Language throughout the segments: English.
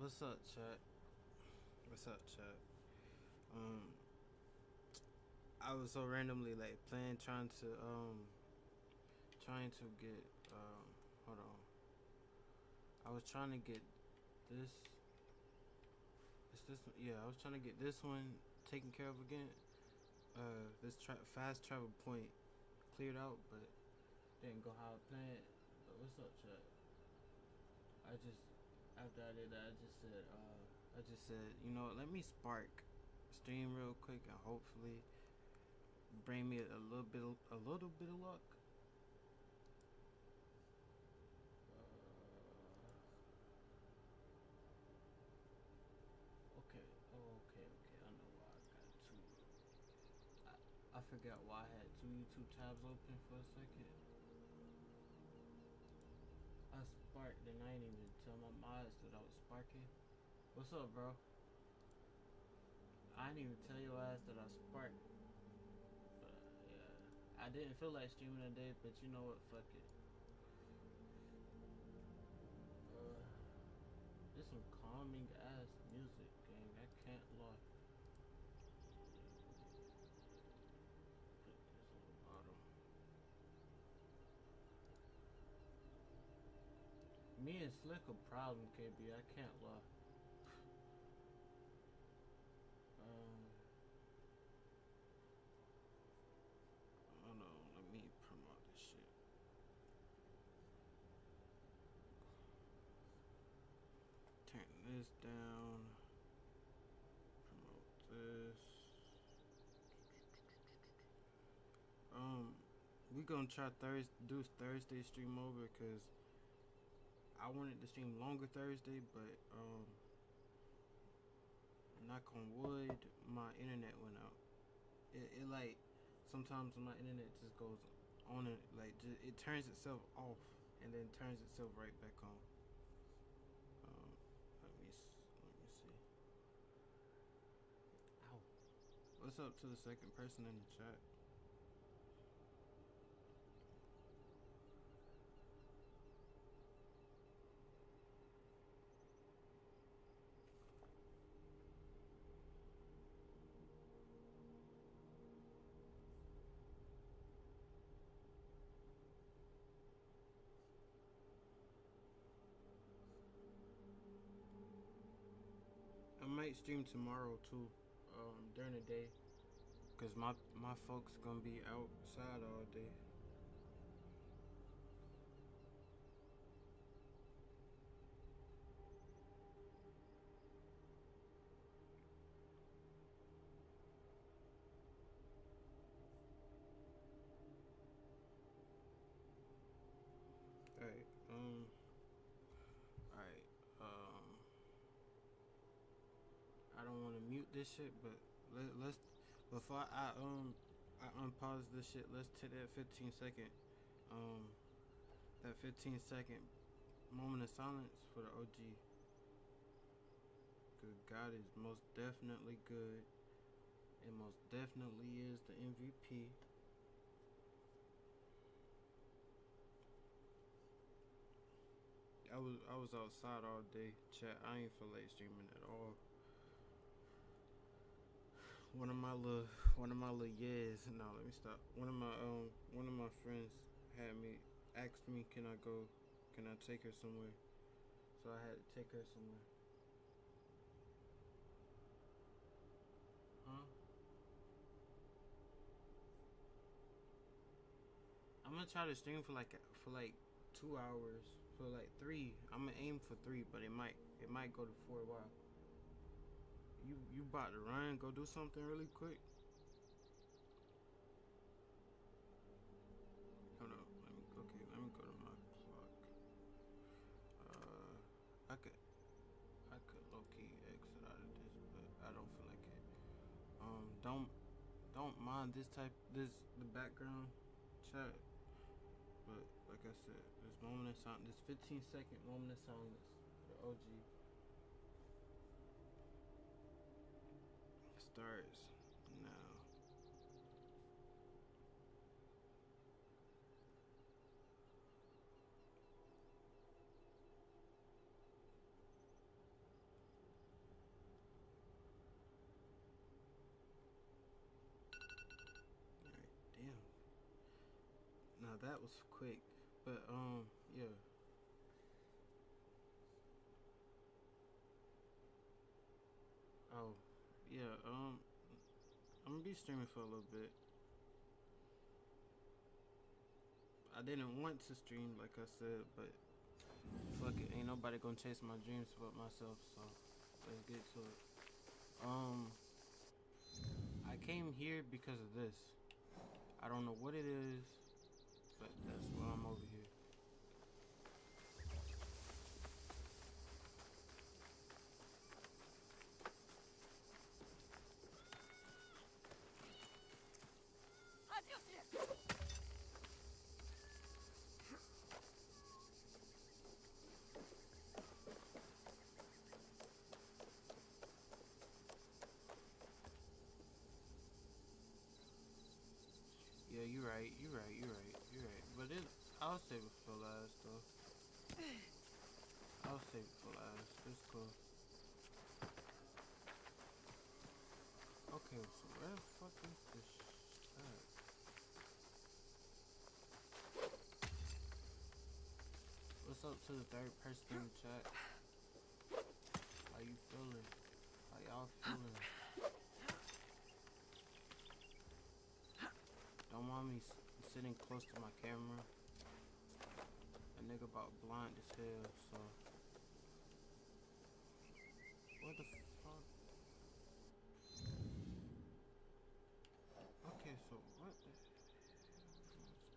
What's up, chat? What's up, chat? Um, I was so randomly like playing, trying to get hold on. I was trying to get this. It's this. Yeah, I was trying to get this one taken care of again. This fast travel point cleared out, but didn't go how I planned. But what's up, chat? I just after I did that, I just said, you know what? Let me spark stream real quick and hopefully bring me a little bit of luck. Okay, okay. I know why I got two. I forgot why I had two YouTube tabs open for a second. I sparked and I didn't even tell my mods that I was sparking. What's up, bro? I didn't even tell your ass that I sparked. But yeah, I didn't feel like streaming today, but you know what? Fuck it. There's some calming ass music, gang. I can't lie. Put this on the bottom. Me and Slick a problem, KB. I can't lie. Um, Hold on. Let me promote this shit. Turn this down. Promote this. We gonna try do Thursday stream over because I wanted to stream longer Thursday, but knock on wood, my internet went out. It like sometimes my internet just goes on and like it turns itself off and then turns itself right back on. Um, let me see. Ow. What's up to the second person in the chat? I might stream tomorrow too, during the day, cause my folks gonna be outside all day. Alright, alright, I don't want to mute this shit, but let's before I unpause this shit. Let's take that 15 second um that 15 second moment of silence for the OG. Cause God is most definitely good and most definitely is the MVP. I was outside all day, chat. I ain't feel like streaming at all. One of my little yes. No, let me stop. One of my friends had me asked me, can I take her somewhere? So I had to take her somewhere. Huh? I'm gonna try to stream for like 2 hours, for like three. I'm gonna aim for three, but it might go to four. While you about to run, go do something really quick. Hold on, let me go to my clock. I could low key exit out of this, but I don't feel like it. Don't mind the background chat, but like I said, this 15 second moment of silence for the OG starts now. Now that was quick, but yeah. Oh, yeah. I'm gonna be streaming for a little bit. I didn't want to stream, like I said, but fuck it, ain't nobody gonna chase my dreams but myself. So let's get to it. Um, I came here because of this. I don't know what it is, but that's why I'm over here. Yeah, you're right. You're right. You're right. You're right. But I'll save it for last though. I'll save it for last. It's cool. Okay, so where the fuck is this at? What's up to the third person in the chat? How you feeling? How y'all feeling? Don't mind me sitting close to my camera. A nigga about blind as hell, so. What the fuck? Okay, so what the hell am I supposed to do?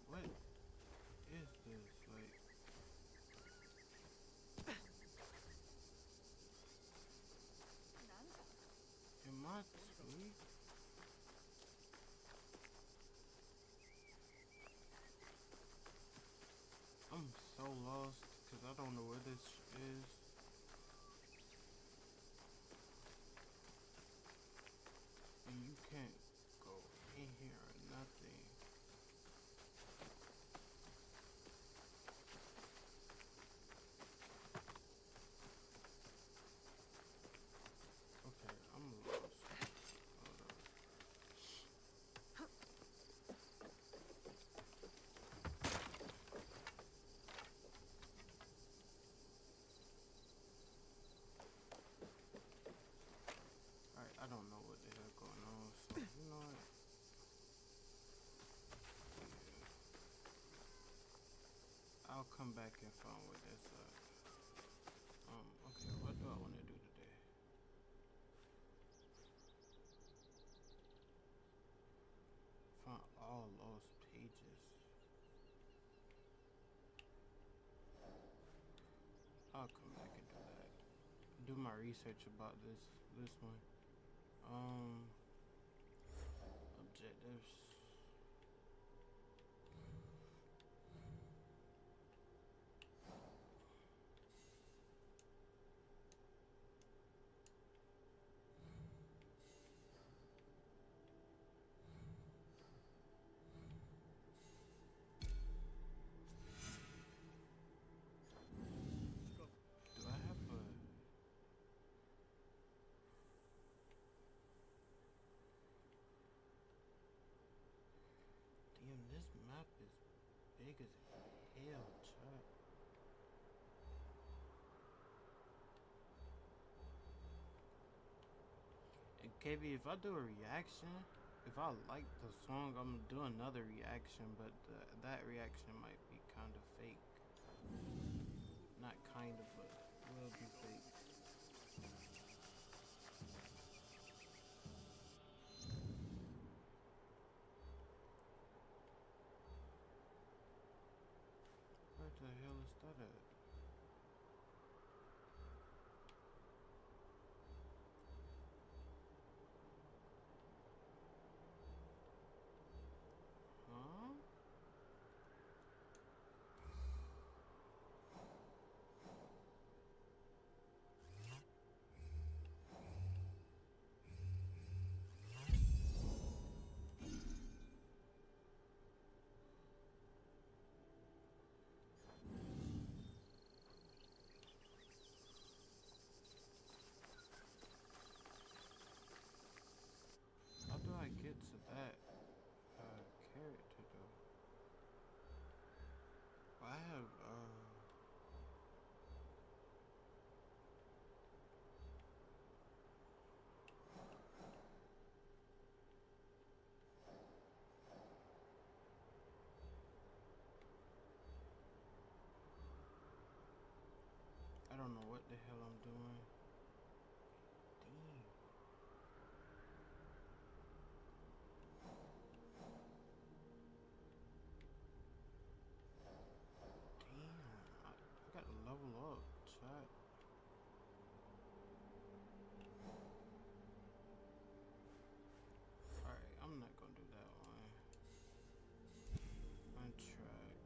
What is this? Like, am I tweaked? I'm so lost because I don't know where this is. And you can't go in here or nothing. Okay, I'm lost. Hold up. Alright, I don't know what the hell going on, so you know what? Yeah. I'll come back and find where that's at. Okay, what do I want to do today? Find all lost pages. I'll come back and do that. Do my research about this one. Objectives. Do I have a? Damn, this map is big as hell, chat. And KB, if I do a reaction, if I like the song, I'm gonna do another reaction, but that reaction might be kind of fake. Not kind of, but will be fake. Where the hell is that at? Huh? the hell I'm doing. Damn. Damn. I gotta level up, chat. Alright, I'm not gonna do that one. Untrack.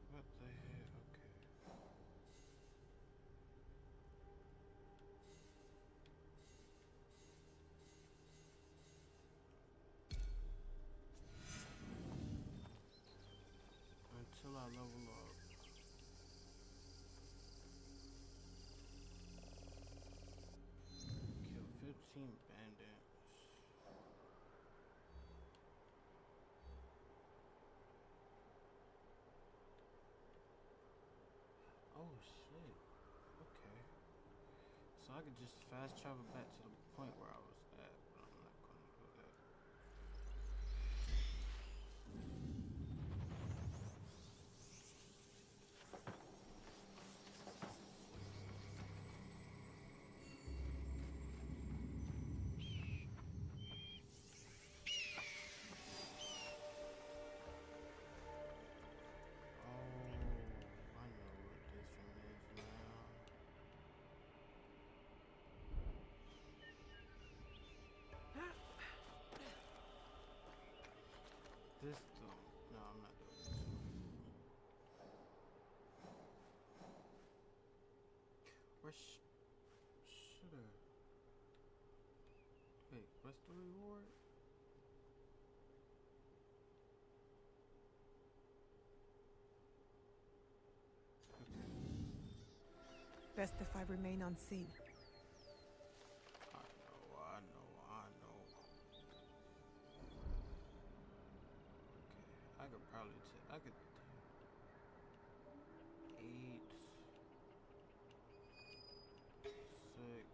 What the heck? Okay. Until I level up. Kill 15 bandits. Oh shit. Okay. So I could just fast travel back to the point where I was at, but I'm not gonna do that. Oh, I know what this one is now. This don't. No, I'm not doing this one. Where should I? Wait, what's the reward? Best if I remain unseen. I know. Okay, I could probably I could 8, 6.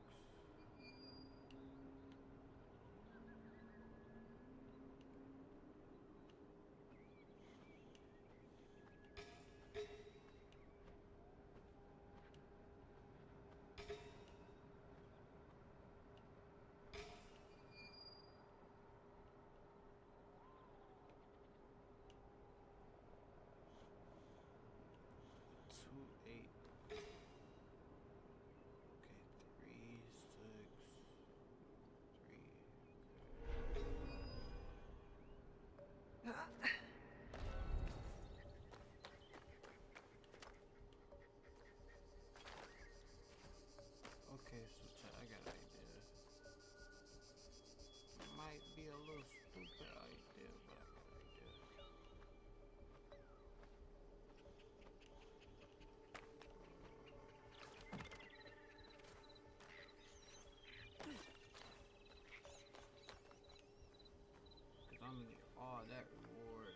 Two, 8. Okay, 3, 6, 3. Okay, so I got an idea. Might be a little stupid idea, but I got an idea. Cause I'm gonna get all that reward.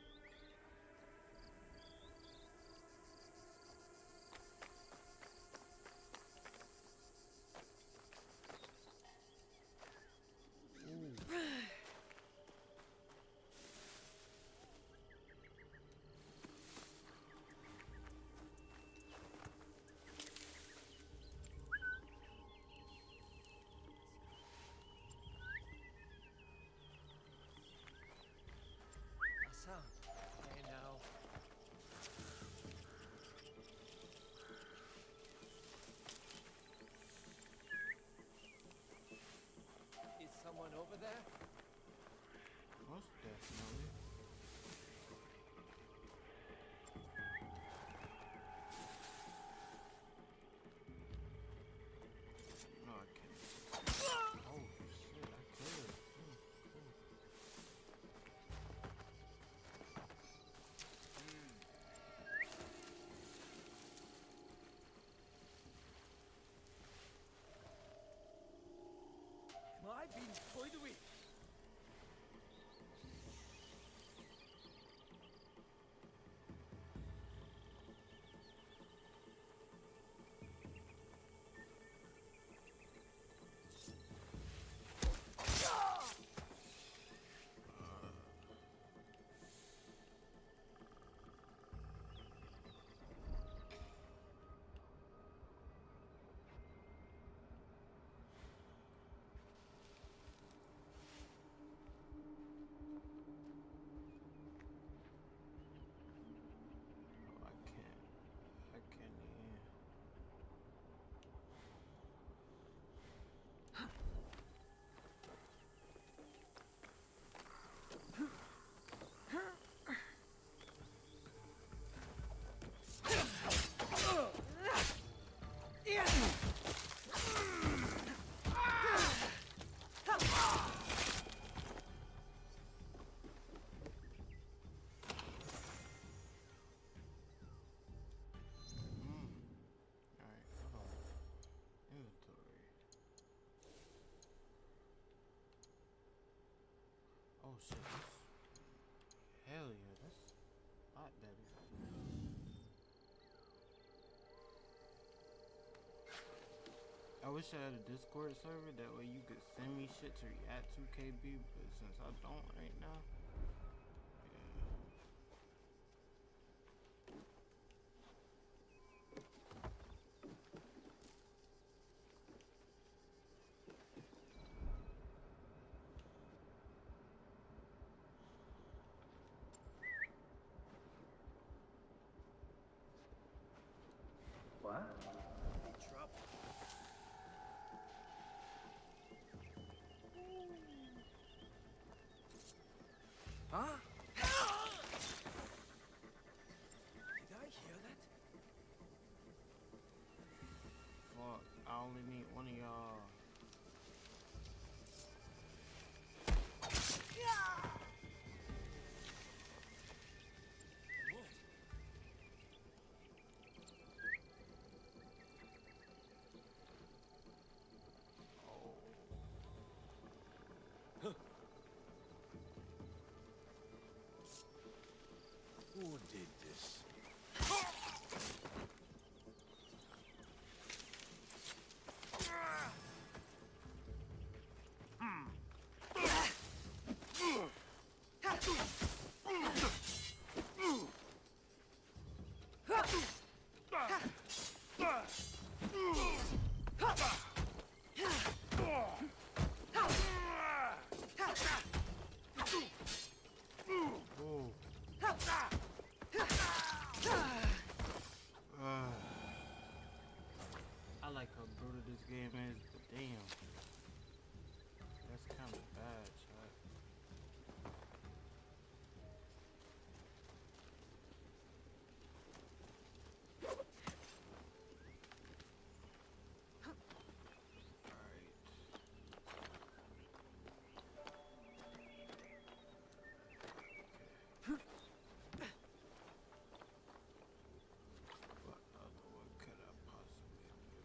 Hey now. Is someone over there? Most definitely. No, I can't. Oh shit, I could. Cool. Am I being toyed with? shit. Hell yeah, that's a lot better. I wish I had a Discord server, that way you could send me shit to react to KB, but since I don't right now, What? Trouble. Huh? Did I hear that? fuck, I only need one of y'all. What? Who did this? Whoa. I like how brutal this game is, but damn. That's kind of bad, chat. What could I possibly do?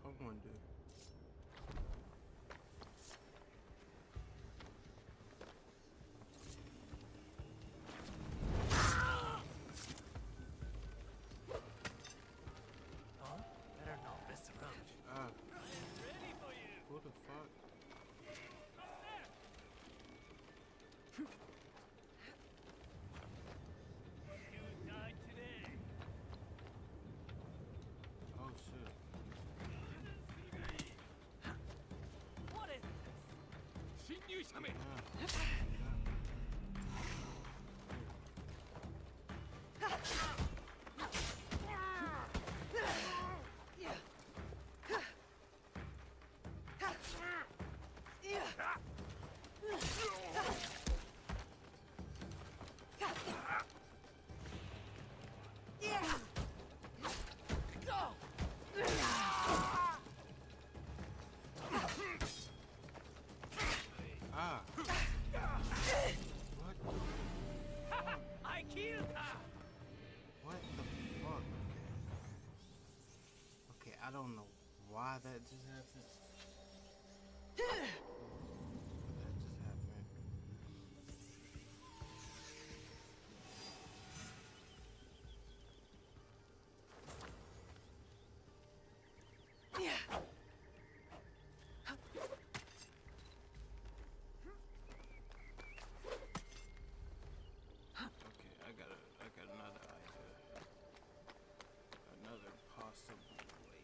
I wonder. Huh? Better not mess around. Ah, Ready for you. who the fuck? You died today. Oh shit. What is this? Ah. Ah. What? I killed her. What the fuck? Okay, I don't know why that just happened. That just happened. Okay, I got another idea. Another possible way.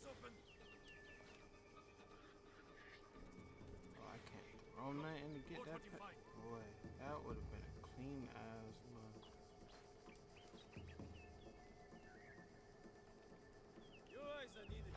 Oh, I can't throw nothing to get that. Boy, that would have been a clean ass look. Your eyes are needed.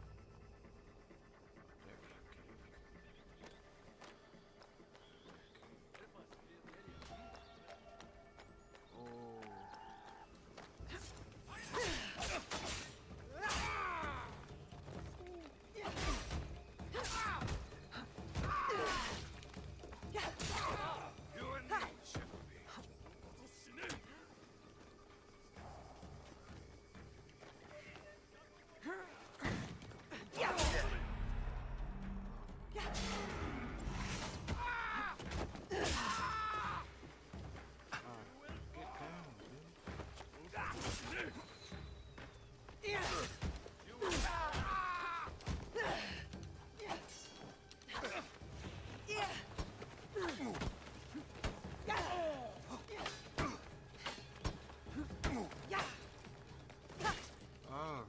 There we go. Oh.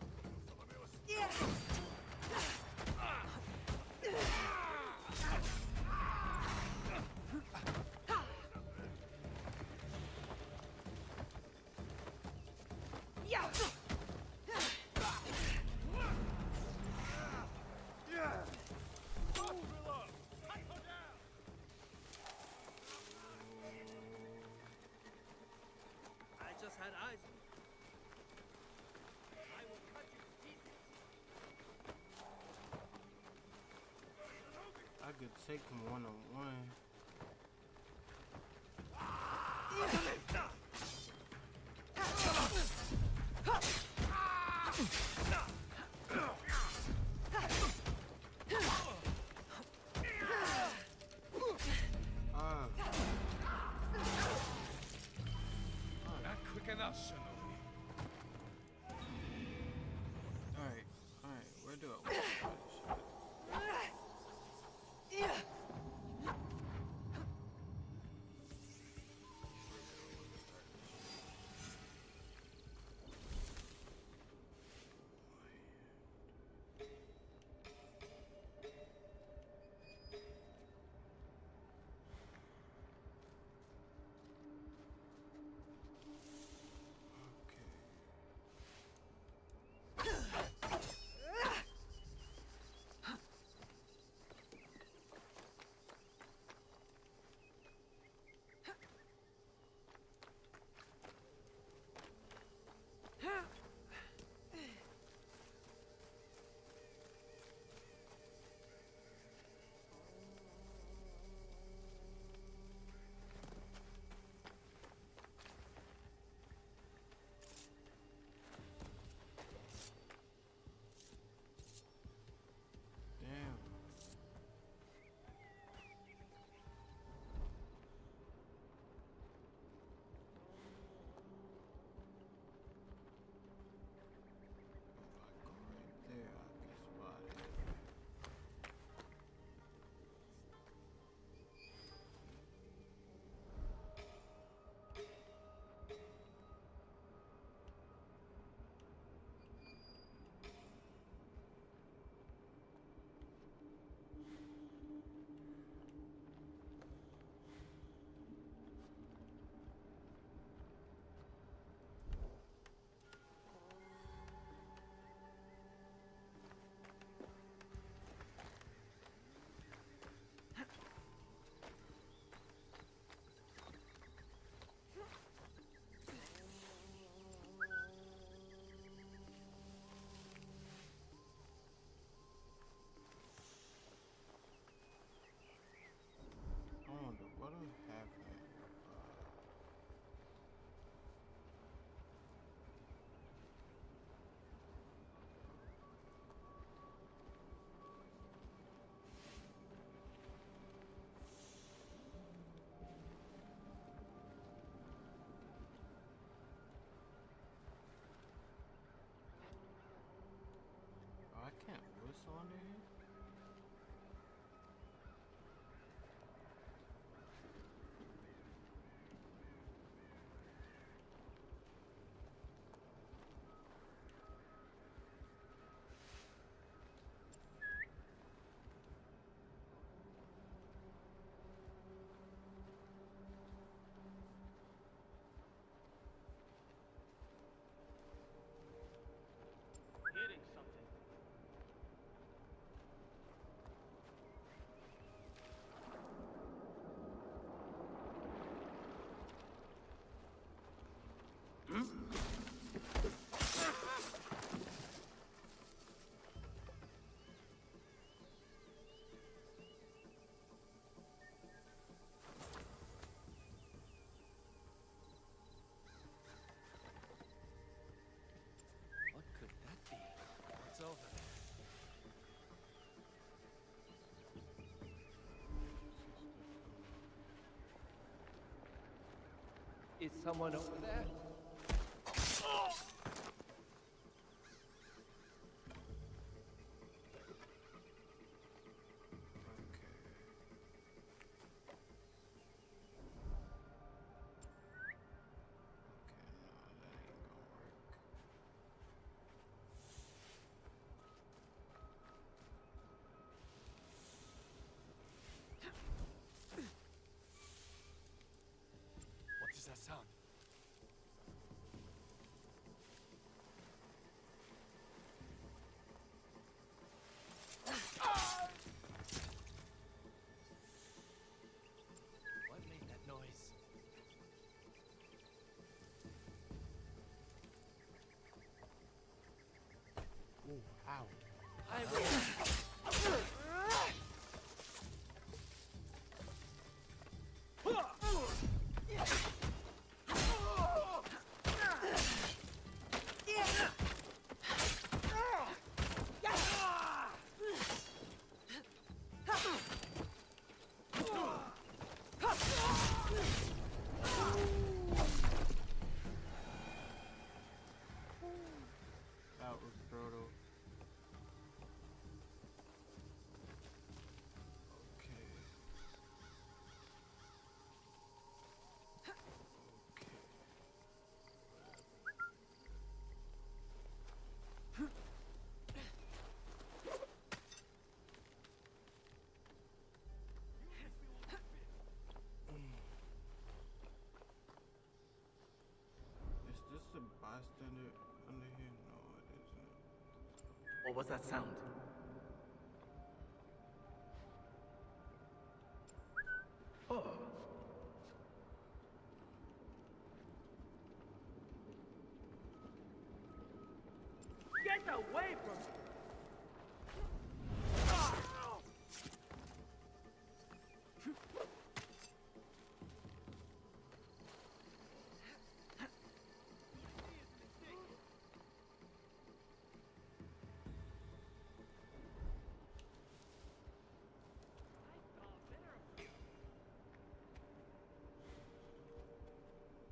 I just had eyes on you. I will cut you to pieces. I could take him one-on-one. Not quick enough, Shinobi. Alright, where do I want to try this shit? Damn. If I go right there, I'll get spotted. I wonder what would happen if oh, I can't whistle under here? Is someone over there? What is that sound? What made that noise? Ooh, ow. I will. That was brutal. Okay. Is this a bystander under here? No, it isn't. What was that sound? Oh. Get away from me!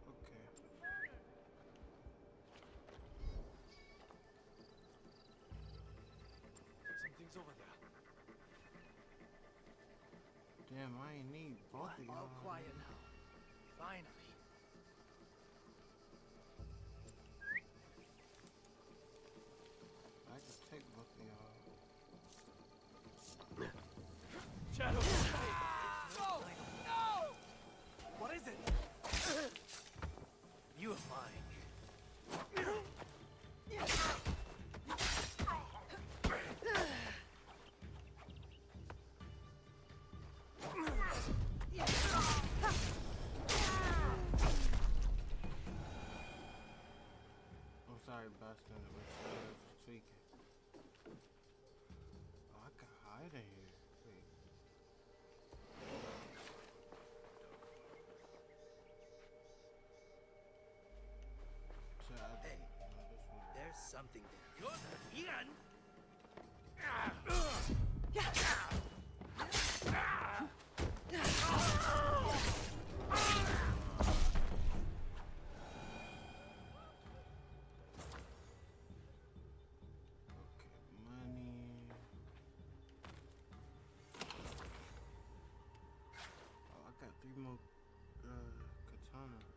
Okay. Something's over there. Damn, I ain't need both of y'all. All quiet now. Finally. I can take both of y'all. Shadow! No! No! What is it? You are mine. I'm sorry, bystander, but just tweaking. Oh, I can hide in here. Wait. Chad, Hey, no, this one. there's something there. Good, Ian! Okay, money. Oh, I got 3 more katanas.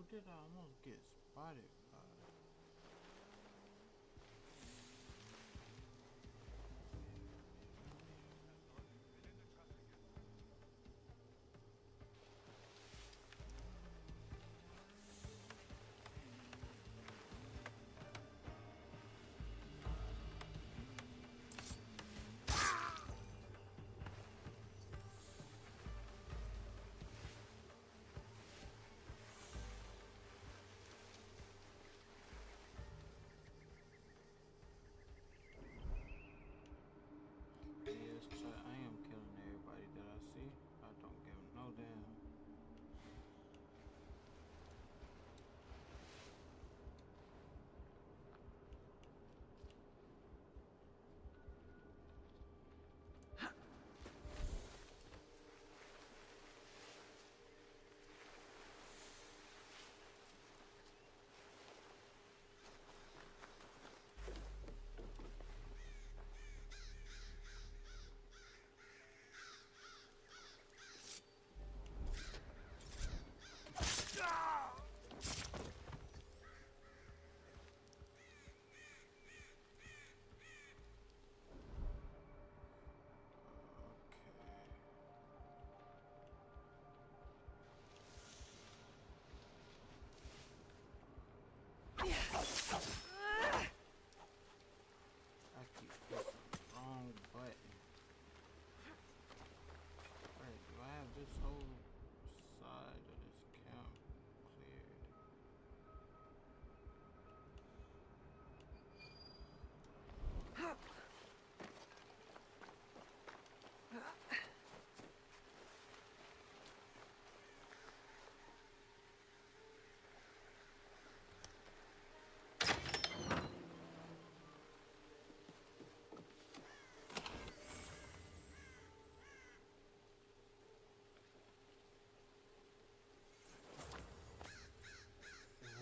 did I almost get spotted by? Yes, chat, I am killing everybody that I see. I don't give no damn. I keep pressing the wrong button. Wait, do I have this whole side of this camp cleared?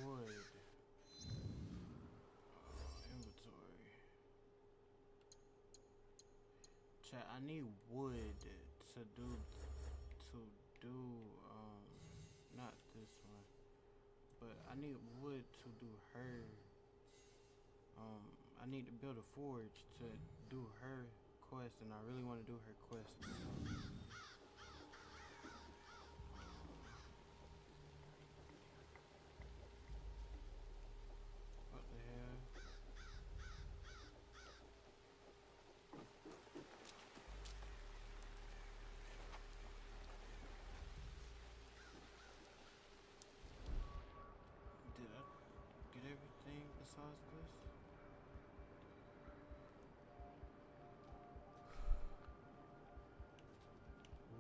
Wood. Inventory. Chat, I need wood to do not this one, but I need wood to do her. I need to build a forge to do her quest, and I really want to do her quest. What the hell? Did I get everything besides this?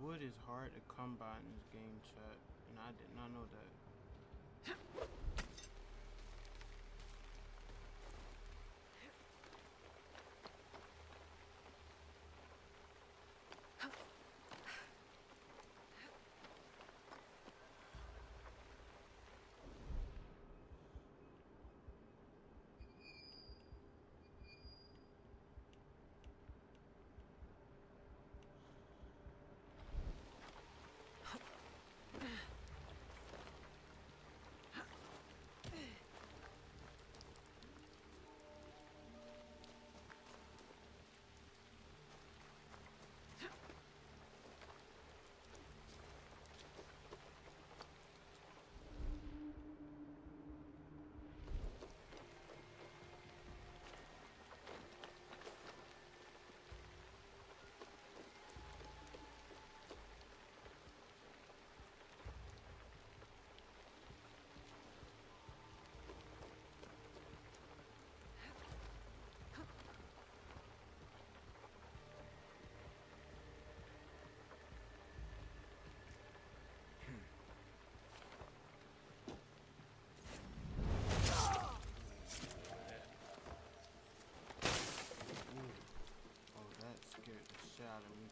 Wood is hard to come by in this game, chat, and I did not know that.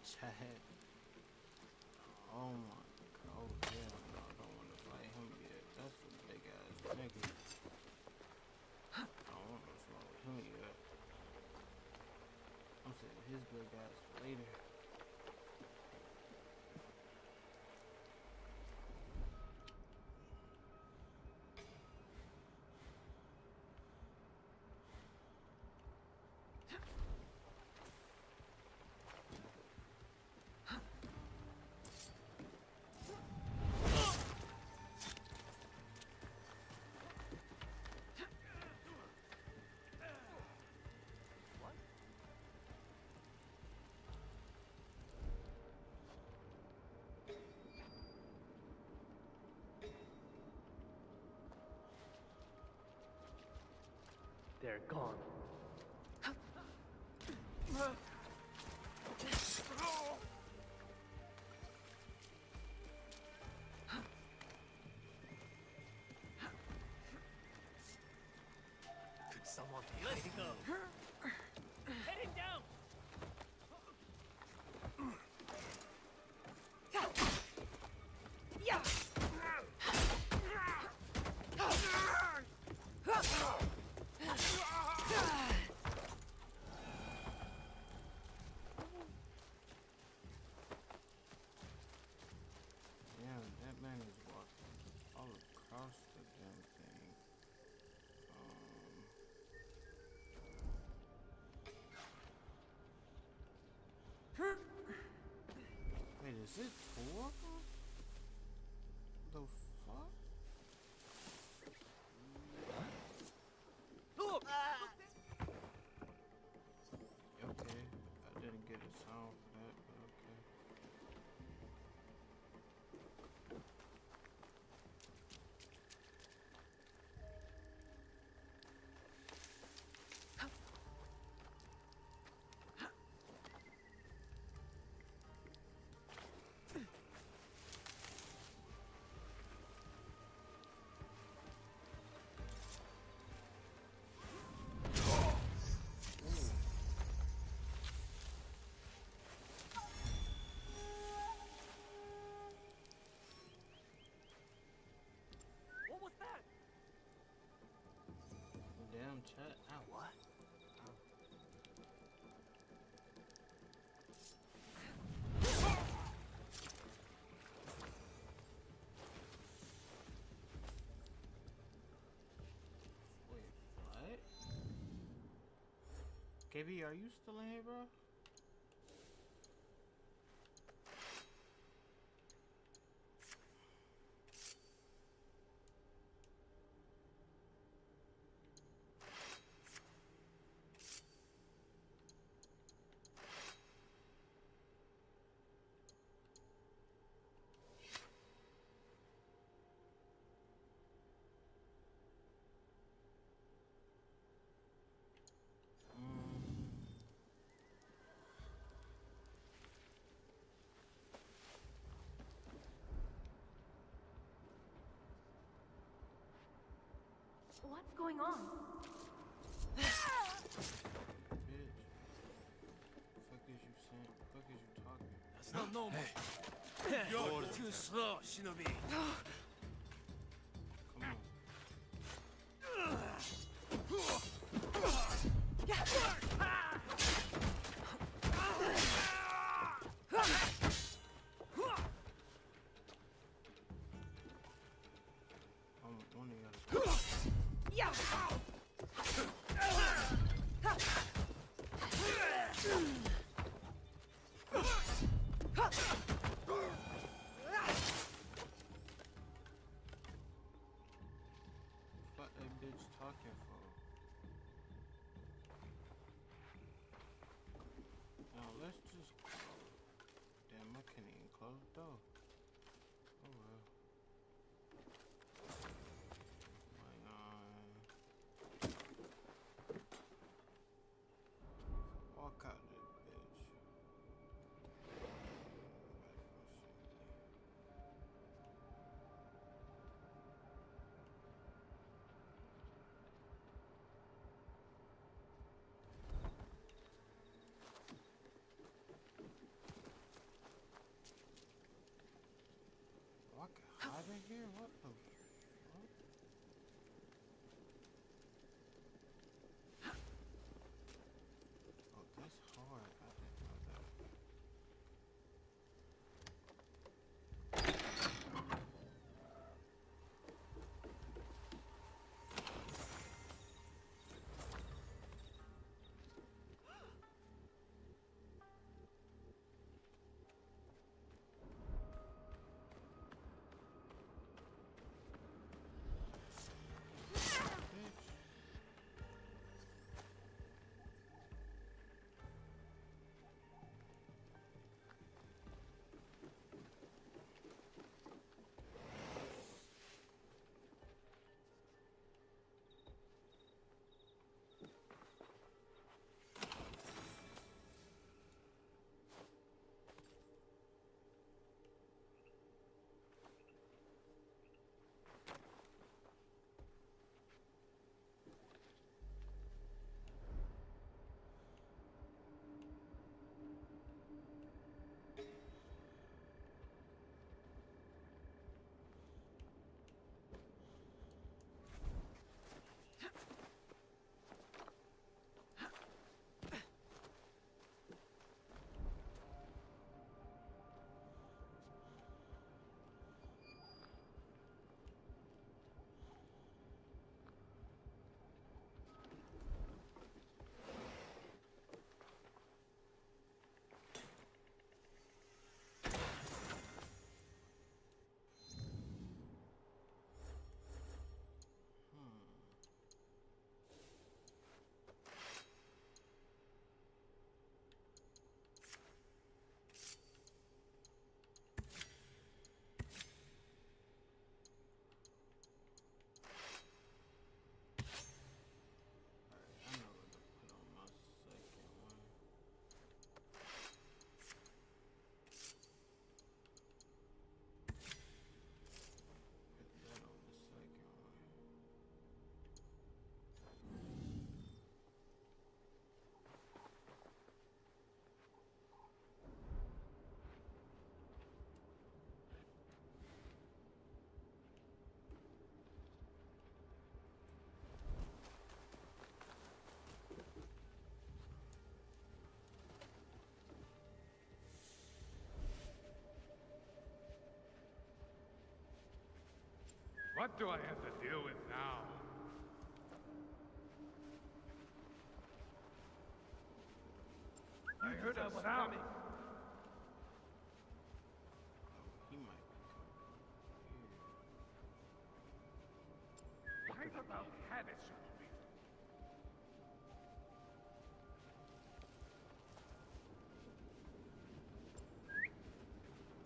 Chad. Oh my god. Oh yeah, no, I don't want to fight him yet. That's a big ass nigga. I don't want to fight with him yet. I'm saying his big ass for later. they're gone. Could someone be hiding? Go. Heading down. Yeah. Yeah, that man is walking all across the damn thing. Wait, is it 4 of them? The fuck? Look! Okay, I didn't get a sound for that, but okay. What was that? Damn chat. Ow. What? Wait, what? KB, are you still in here, bro? What's going on? Bitch. Fuck is you saying? Fuck is you talking? That's not normal. Hey. You're too slow, Shinobi. Come on. One of y'all. Yeah. What that bitch talking for? Now let's just go. Damn, I can't even close the door. Oh well. My walk out this bitch. What hide in here? What the fuck? Oh, that's hard. I didn't know that. What do I have to deal with now? I heard a sound. He might be coming here. I about had it,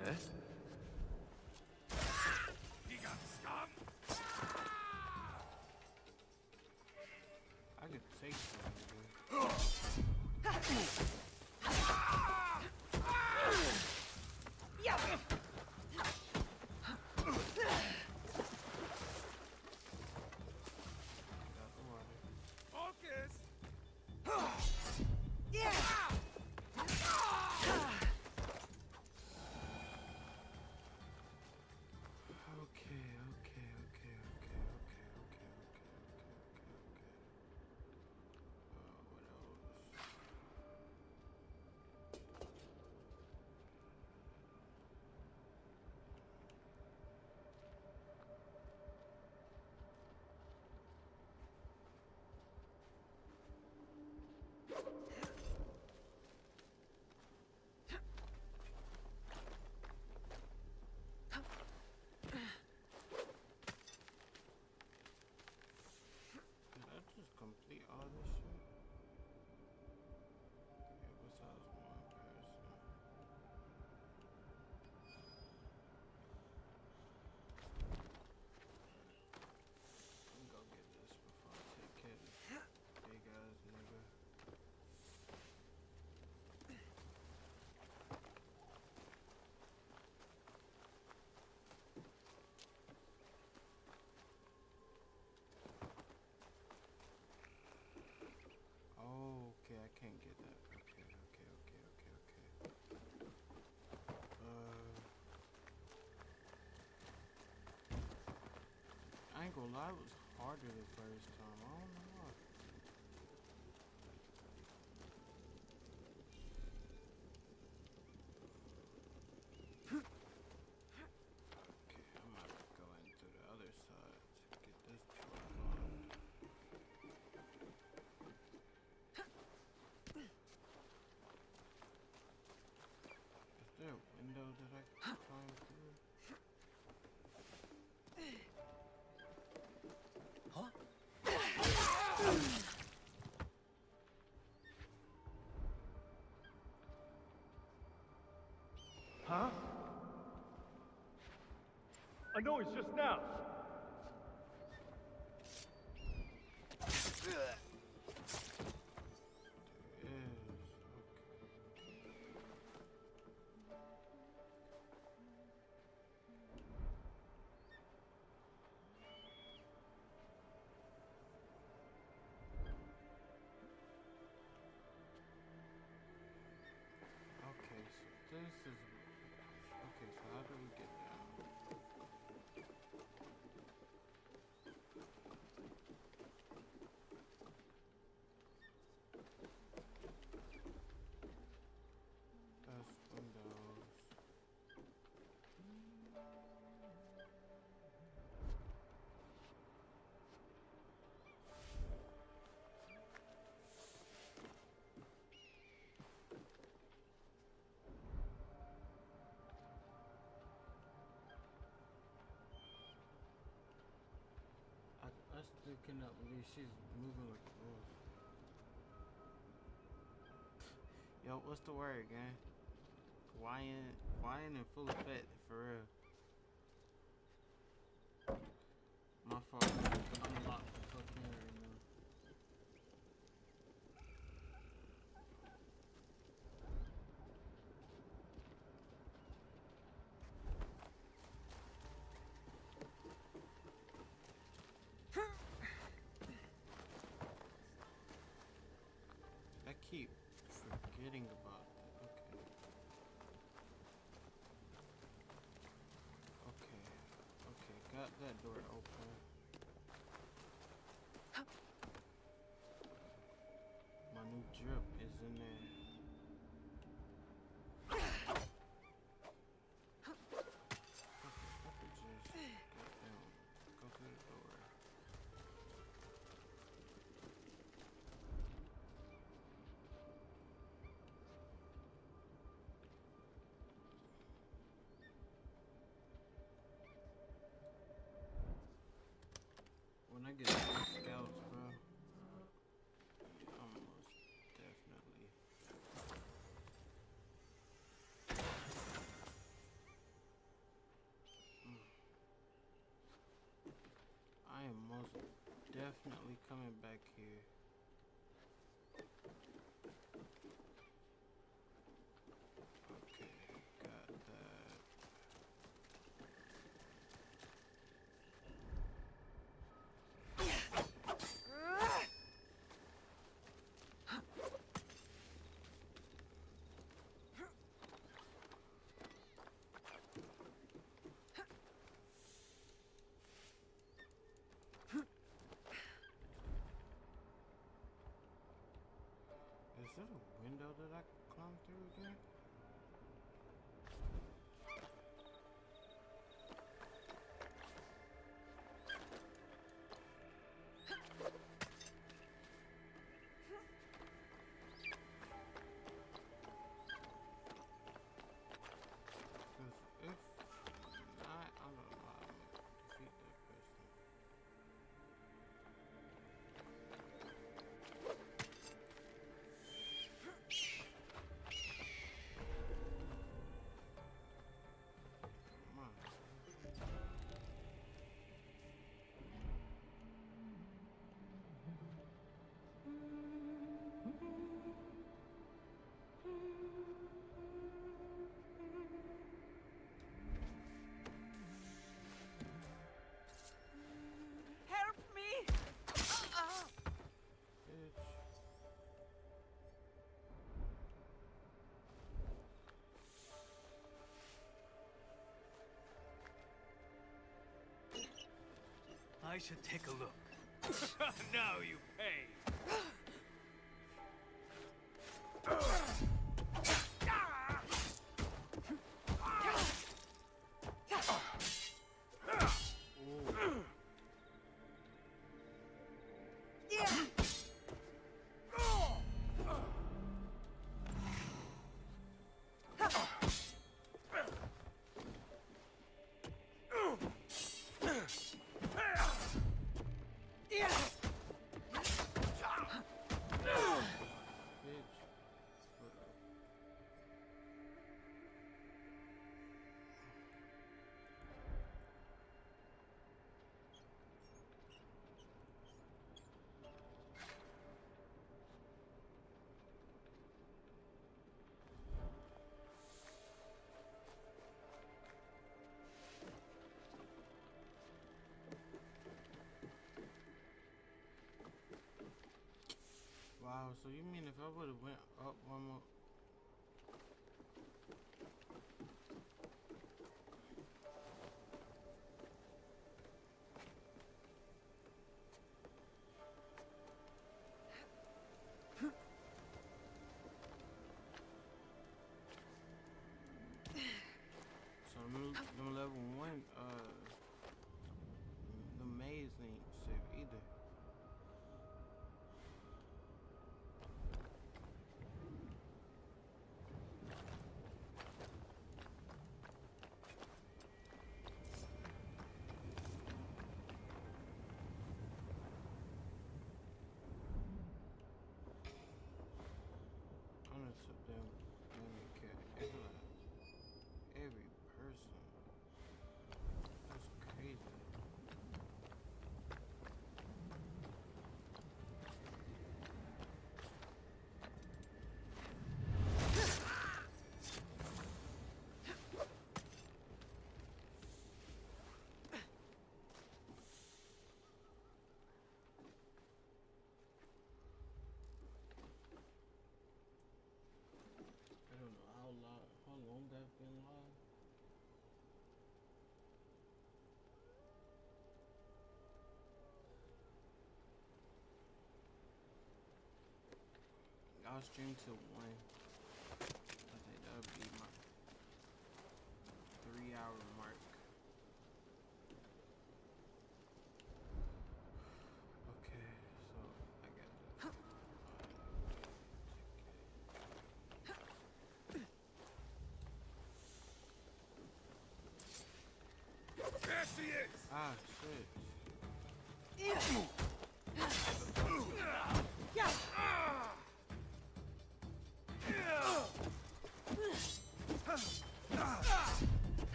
Shinobi. Eh? He got stung. I could take that. Focus. What else? Did I just complete all this shit? Yeah, besides one person. Let me go get this before I take care of this big ass nigga. Oh, okay, I can't get that. Okay. I ain't gonna lie, it was harder the first time. I don't know why. Okay, I'm gonna go into the other side to get this door unlocked. Is there a window that I can climb through? Huh? I know it's just now. There is. Okay, so this is. Okay, so how do we get down? That's windows. I still cannot believe she's moving like a wolf. Yo, what's the word, gang? Wine in full effect, for real. My fault. I'm locked the fuck in right now. I keep forgetting about that. Okay, got that door open. My new drip is in there. I could just goddamn go definitely coming back here. Okay, got that. Is there a window that I can climb through again? Because if not, I don't know how I'm gonna defeat that person. Come on. Help me! Bitch. I should take a look. Now you pay. Ooh. Bitch. Wow, so you mean if I would have went up one more? So them level 1, the maze ain't safe either. I'm gonna took them and care every person. That's crazy. I don't know how long I've been live. I'll stream till 1. I think that'll be my 3-hour mark. Okay, so I got this. There she is! Ah, shit.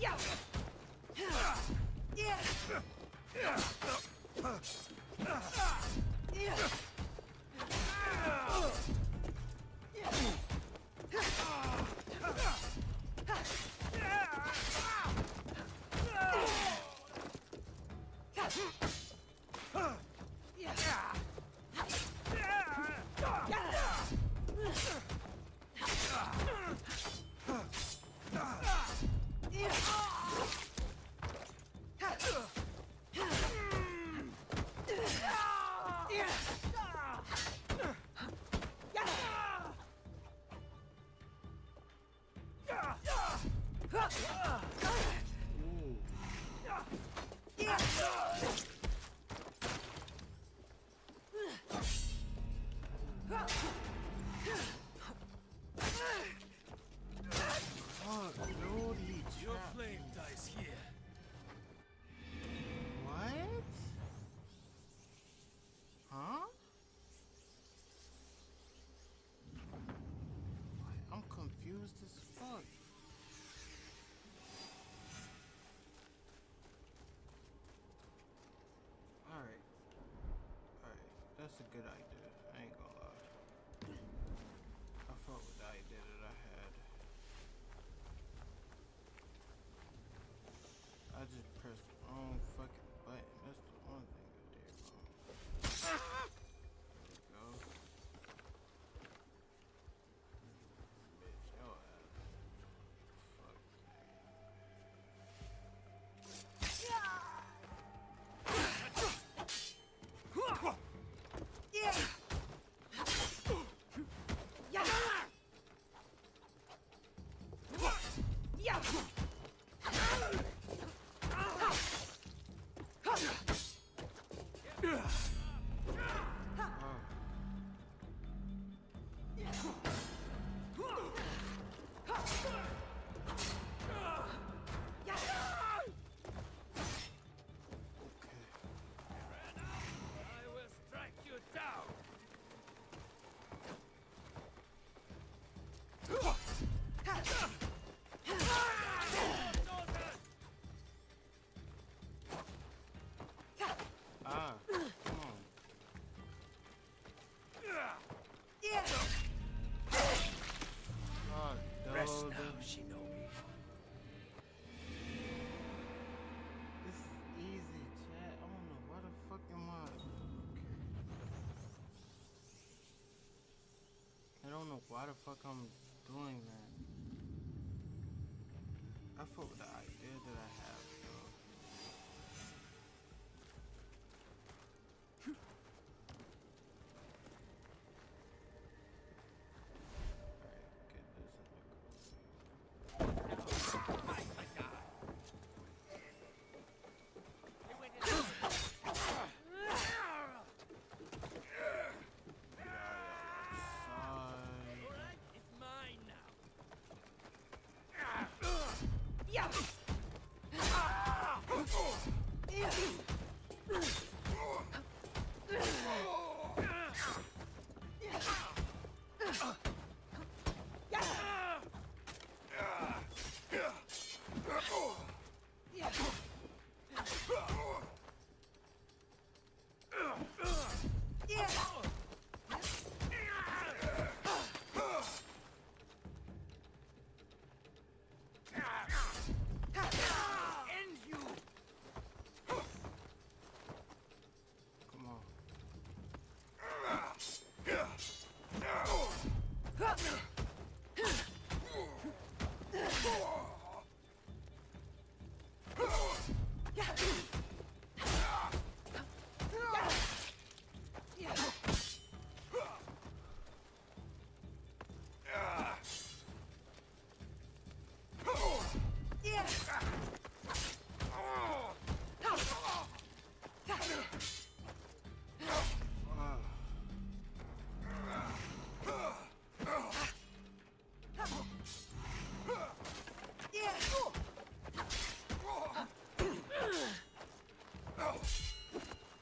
Yeah! Fuck, dude, he Your trapped flame me. dies here. What? Huh? I'm confused as fuck. Alright. Alright. That's a good idea. I ain't gonna lie. I fuck with the idea that I had. I just pressed the wrong fucking button. That's the one thing I did wrong. There we go. Bitch, your ass. Fuck. I will strike you down. Ah, come on. Fuck, Rest dude. now, Shinobi. This is easy, chat. I don't know why the fuck am I. I don't know why the fuck I'm doing that. I fuck with the idea that I have, though. Alright, get this in the side. It's mine now. Come on. Ah.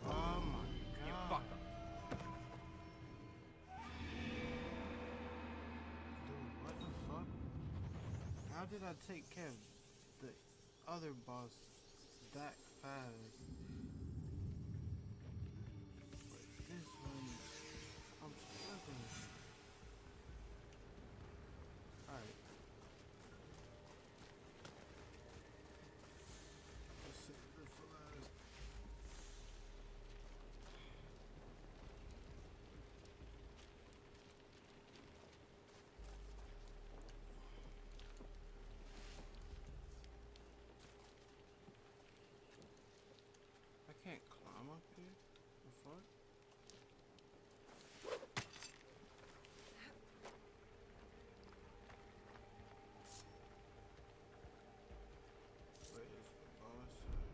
Oh my god. Dude, what the fuck? How did I take care of the other boss that fast? can't climb up here? The fuck? Where is the boss at?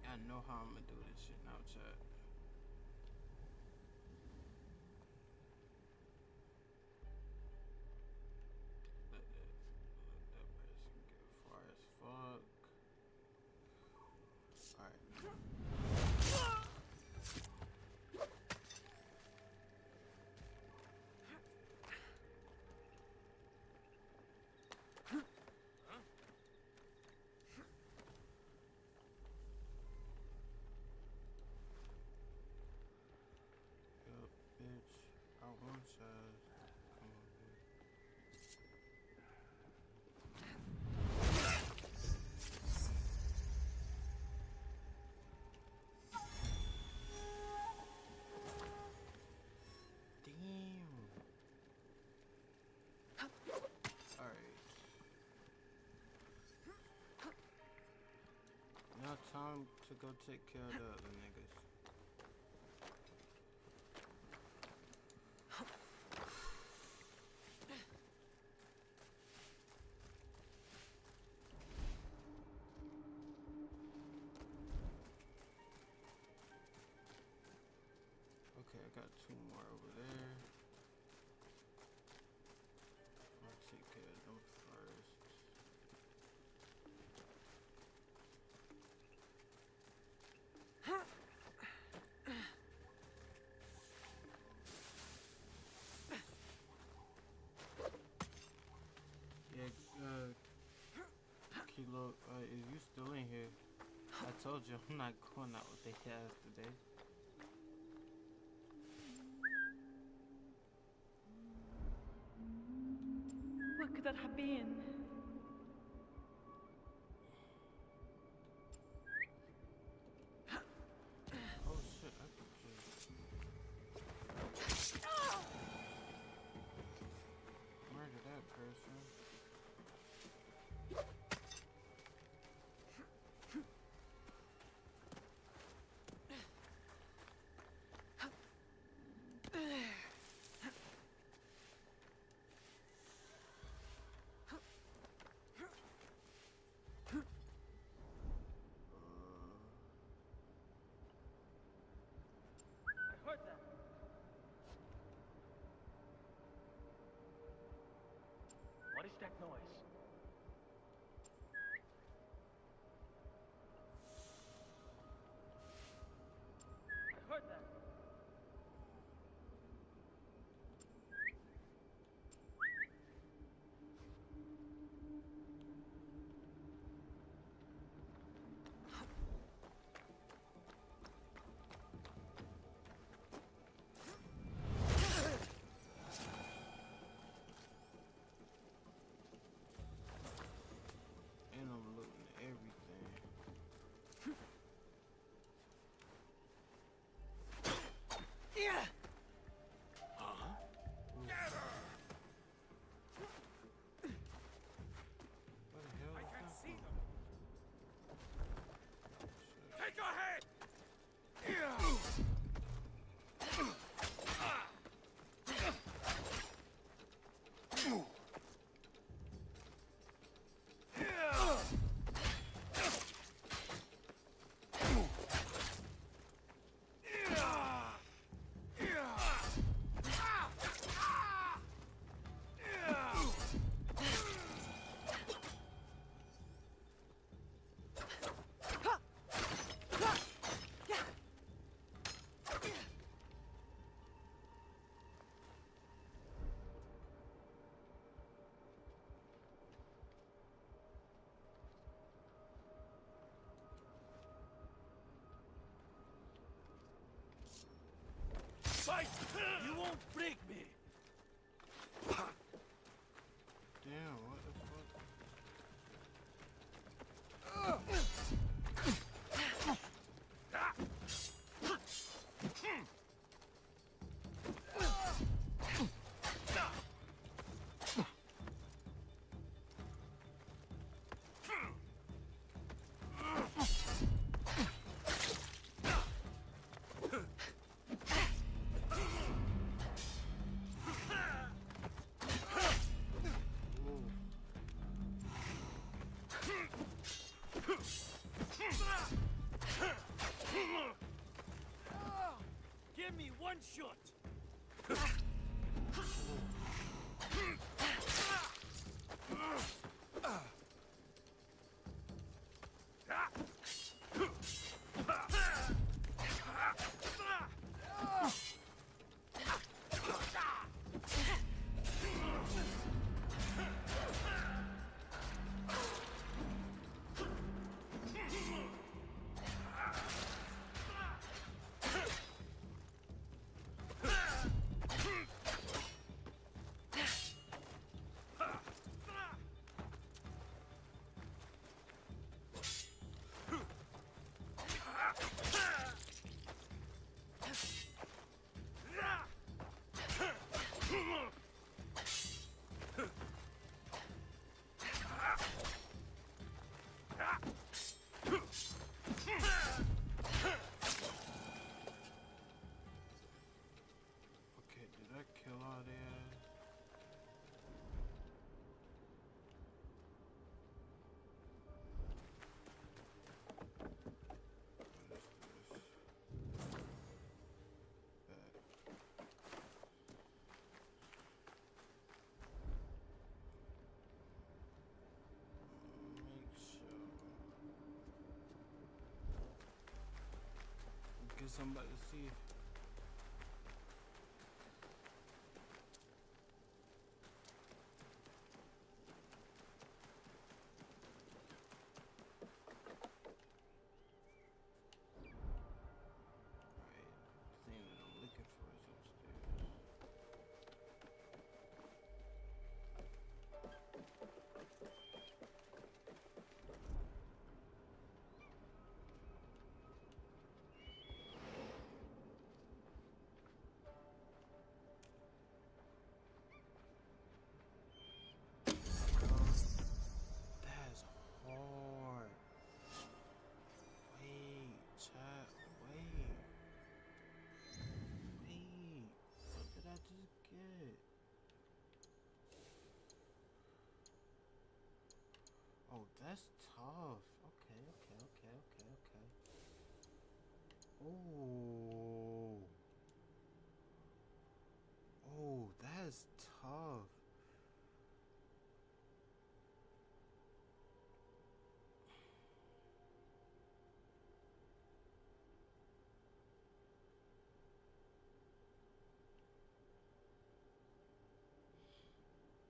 I know how I'm gonna do this shit now, chat. Let that person get far as fuck. Alright. Yup, bitch. I want y'all. Come on, bitch. Damn. Alright. Now time to go take care of the other niggas. Okay, I got two more over there. I'll take care of them first. Yeah, Kilo, is you still in here? I told you I'm not going out with the ass today. What could that have been? Oh shit, I could just murder that person. I heard that. What is that noise? I heard that. Fight! You won't break me! Damn, what the fuck? Give me one shot! Okay, did I kill all their ass? Guess I'm about to see. Thing that I'm looking for is upstairs. That's hard. Wait, chat, wait. Wait, what did I just get? Oh, that's tough. Okay. Oh, that's tough.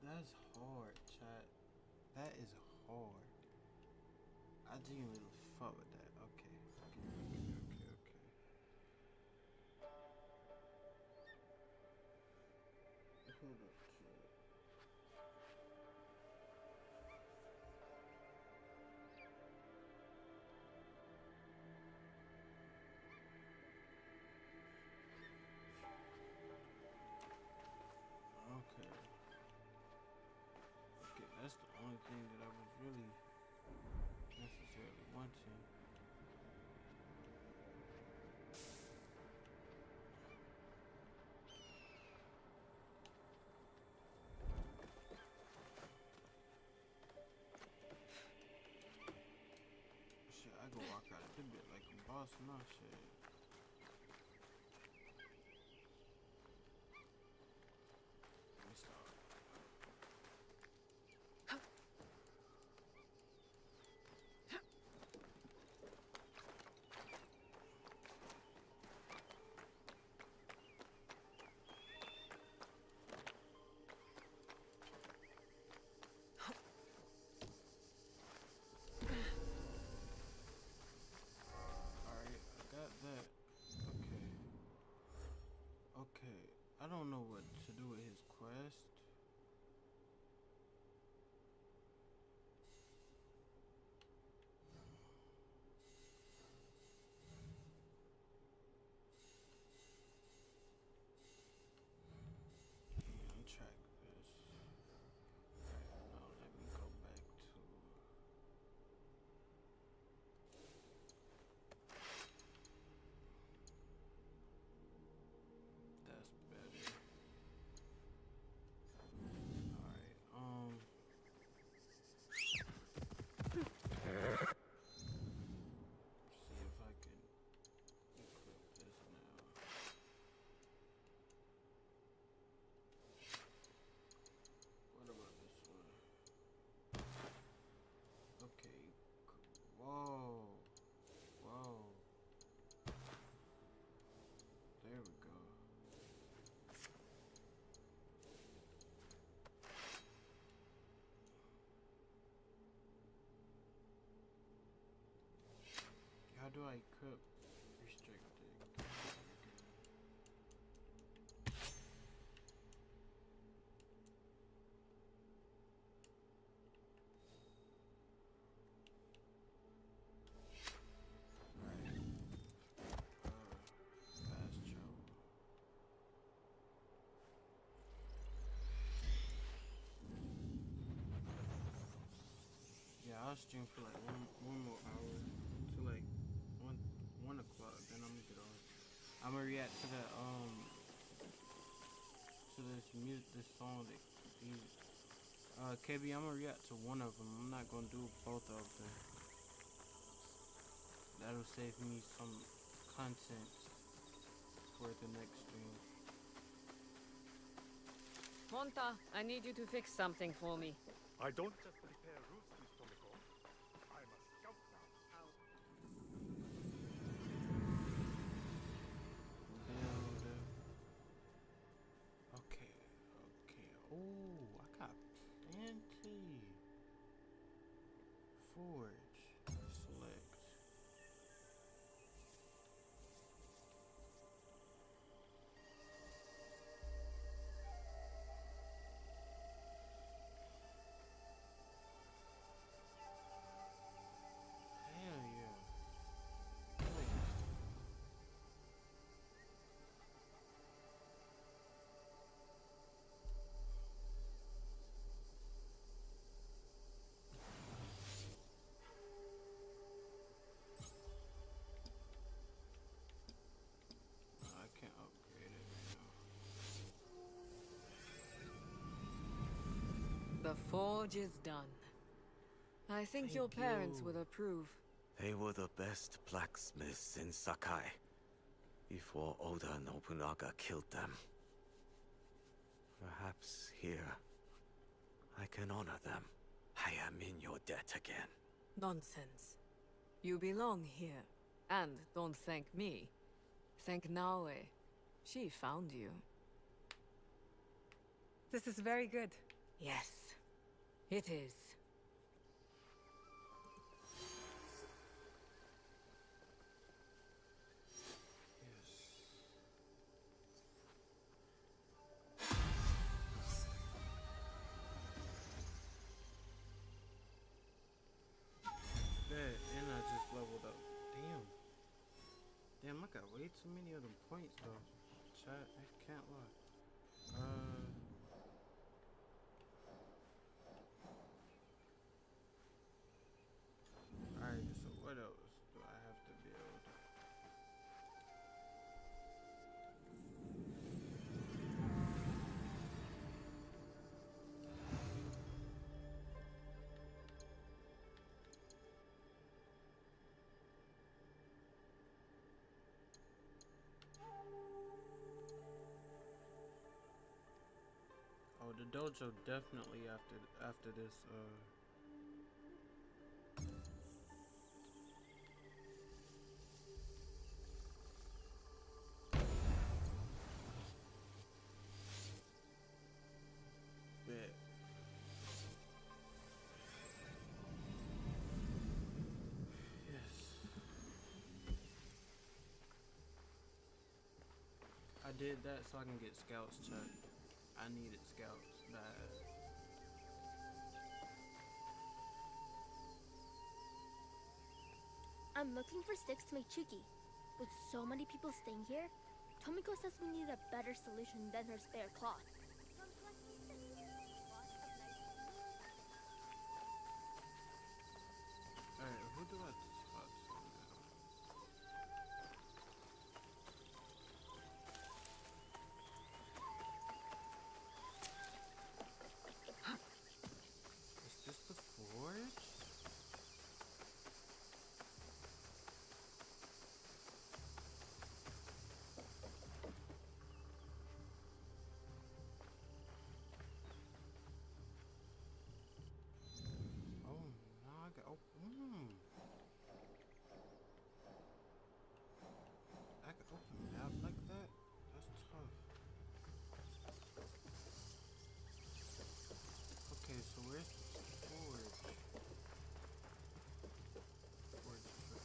That's hard, chat. That is hard. I genuinely fuck with that. Okay. Hold up, chat. Okay. Okay, that's the only thing that I was really necessarily wanting. Shit, I go walk out of this bit like a boss now, shit. Let me start. Alright, I got that. Okay, I don't know what to do with his quest. Untrack this. Alright, now let me go back to. That's better. Alright, see if I can equip this now. What about this one? Okay. Whoa. Whoa. There we go. How do I equip restricted? Right. Fast travel. Yeah, I'll stream for like one more hour to like one o'clock. Then I'm gonna get off. I'm gonna react to that to this song that he KB. I'm gonna react to one of them. I'm not gonna do both of them. That'll save me some content for the next stream. Monta, I need you to fix something for me. I don't just repair roofs, Miss Tomiko. I'm a scout now. Build. Okay. Oh, I got plenty. Forge. Select. Hell yeah. Nice. I can't upgrade it now. The forge is done. I think your Thank parents you. will approve. They were the best blacksmiths in Sakai before Oda Nobunaga killed them. Perhaps here I can honor them. I am in your debt again. Nonsense. You belong here. And don't thank me. Thank Naoe. She found you. This is very good. Yes, it is. Bet, and I just leveled up. Damn, I got way too many of them points though. Chat, I can't lie. Alright, so what else do I have to build? Oh, the dojo definitely after this. Bet. Yes. I did that so I can get scouts checked. I needed scouts bad. I'm looking for sticks to make Chuki. With so many people staying here, Tomiko says we need a better solution than her spare cloth. Alright, who do I talk to now? Is this the forge? Oh, now I got. Oh, I can open it out like that? That's tough. Okay, so where's the forge? Forge tree.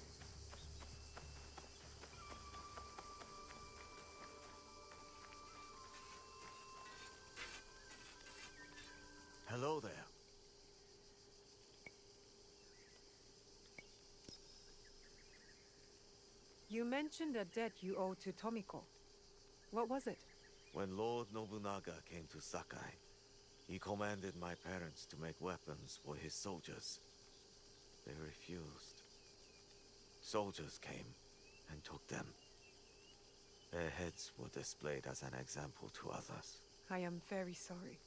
Hello there. You mentioned a debt you owe to Tomiko. What was it? When Lord Nobunaga came to Sakai, he commanded my parents to make weapons for his soldiers. They refused. Soldiers came and took them. Their heads were displayed as an example to others. I am very sorry.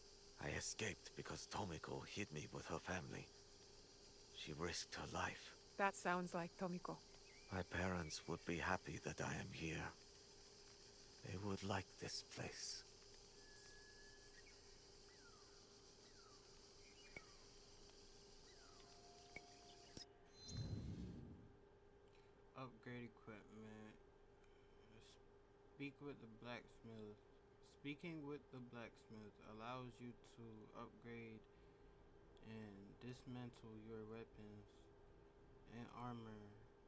I escaped because Tomiko hid me with her family. She risked her life. That sounds like Tomiko. My parents would be happy that I am here. They would like this place. Upgrade equipment. Speak with the blacksmith. Speaking with the blacksmith allows you to upgrade and dismantle your weapons and armor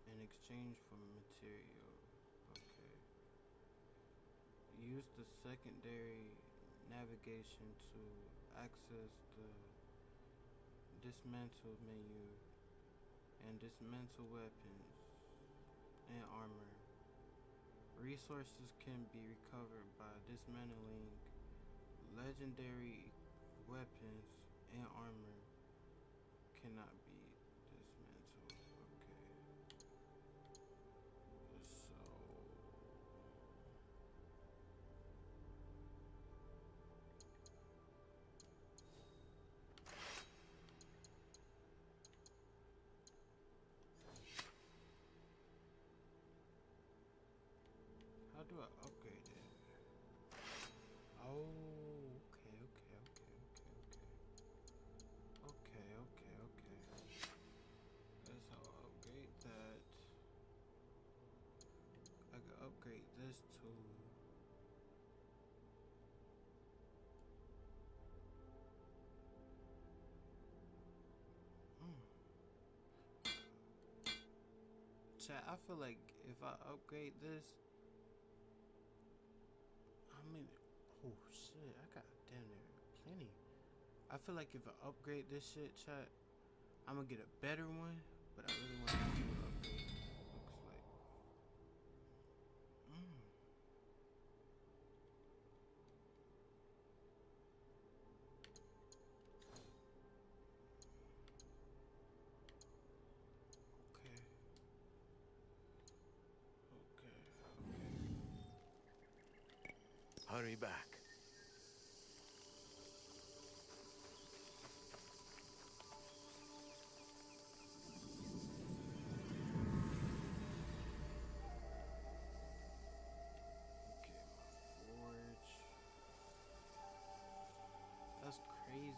in exchange for material. Okay. Use the secondary navigation to access the dismantle menu and dismantle weapons and armor. Resources can be recovered by dismantling legendary weapons and armor cannot be dismantled. Okay. So how do I upgrade it? Oh, okay. That's how I upgrade that. I can upgrade this too. Chat, I feel like if I upgrade this, oh shit, I got damn near plenty. I feel like if I upgrade this shit, chat, I'm gonna get a better one, but I really want to see what upgrade looks like. Okay. Hurry back. That's crazy.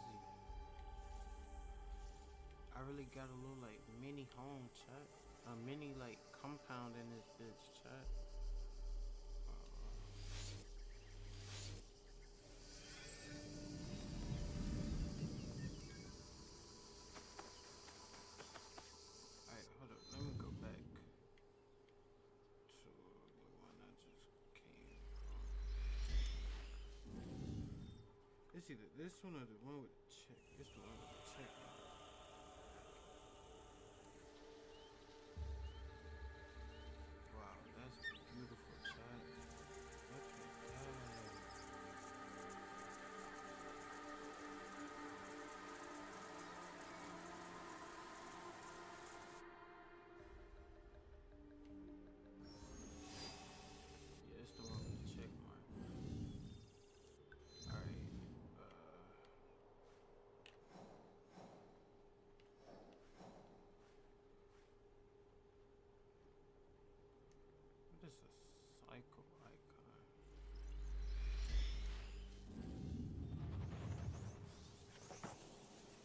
I really got a little like mini home, chat. A mini like compound in this bitch, chat. Alright, hold up. Let me go back to the one I just came from. It's either this one or the one with the check. It's the one with the check. Wow, that's beautiful, chat. Look at that. Yeah, it's the one with the check mark. Alright, what is a cycle icon?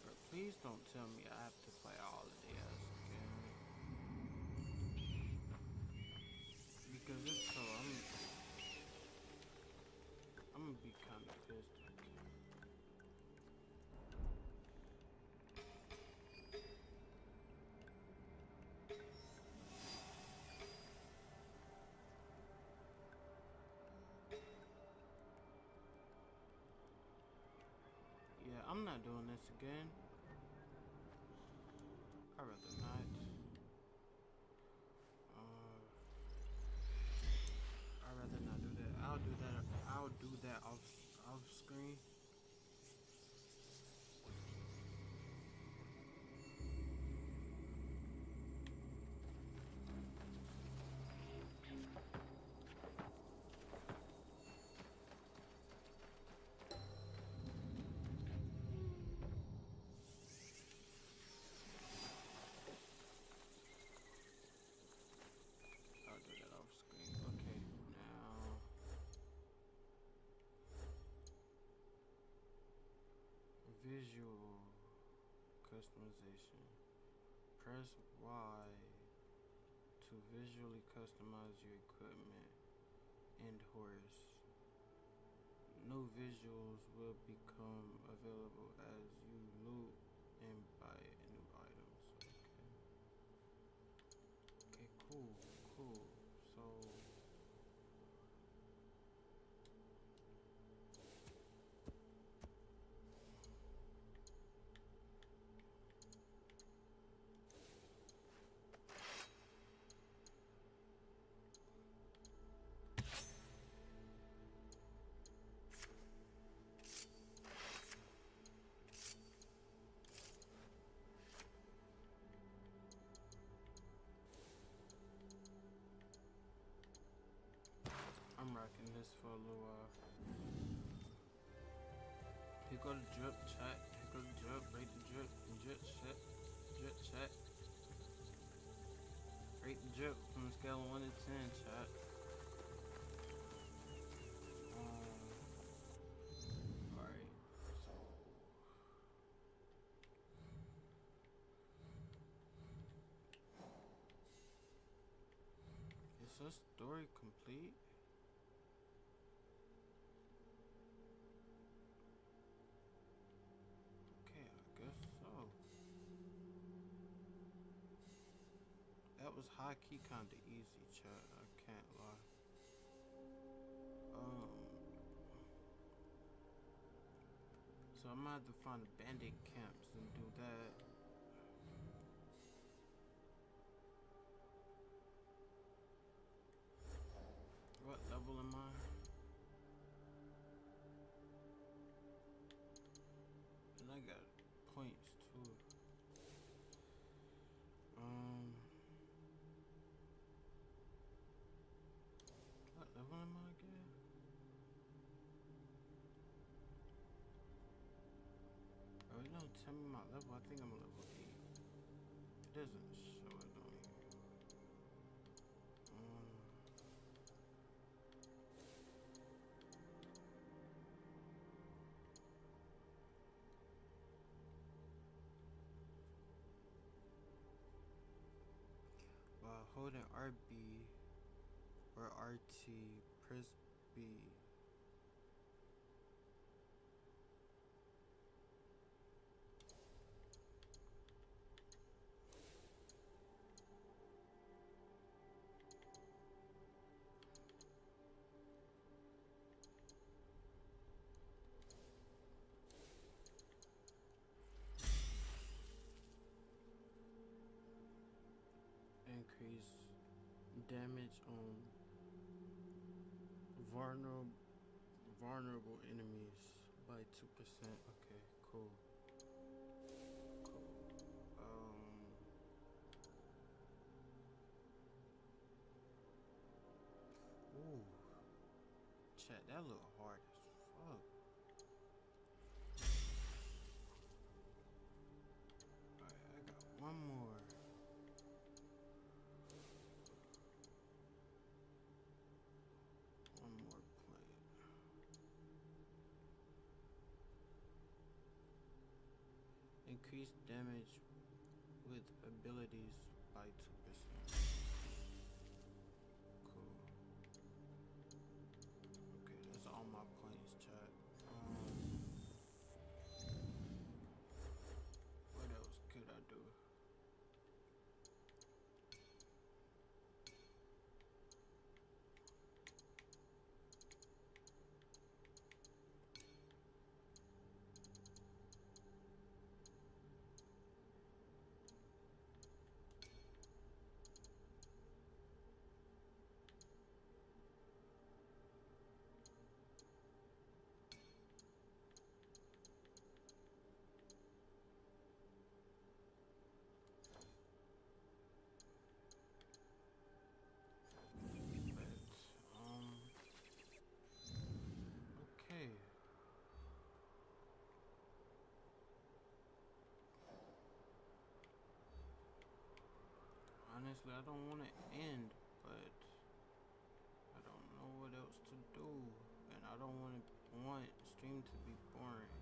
Bro, please don't tell me I have to play all of the ass again. Because if so, I'm gonna be kind of pissed. Yeah, I'm not doing this again. I'd rather not. I'd rather not do that. I'll do that. I'll do that off screen. I'll do that off screen. Okay, now visual customization. Press Y to visually customize your equipment and horse. New visuals will become available as you loot and buy new items. Okay, cool. So I'm rocking this for a little while. Here go the drip chat. Here go the drip. Rate the drip. And drip chat. Drip chat. Rate the drip from a scale of 1 to 10 chat. Alright. So is this story complete? Okay, I guess so. That was high key kinda easy, chat. I can't lie. So I might have to find bandit camps and do that. What level am I? And I got points too. What level am I again? Oh, it don't tell me my level. I think I'm level 8. It doesn't show it on here. While holding RB or RT, press B. increase damage on vulnerable enemies by 2%. Okay, cool. Ooh. Chat, that look hard as fuck. Alright, I got one more. One more plant. Increase damage with abilities by 2%. Cool. Okay, that's all my planes, chat. What else could I do? Okay. Honestly, I don't want to end, but I don't know what else to do, and I don't want stream to be boring.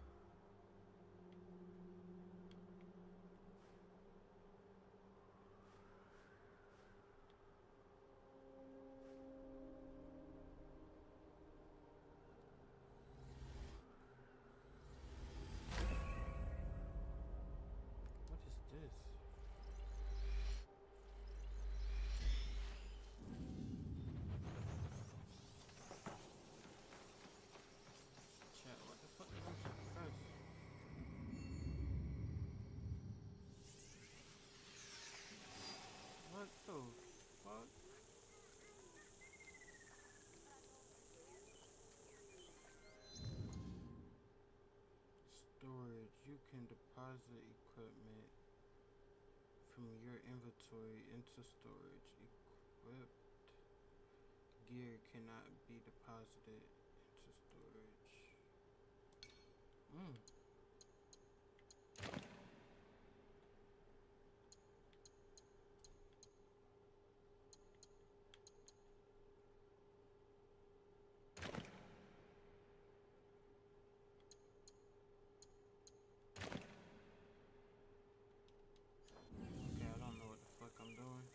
What is this? Chat, what the fuck is this press? What the fuck? Storage. You can deposit equipment from your inventory into storage. Equipped gear cannot be deposited into storage. Okay, I don't know what the fuck I'm doing.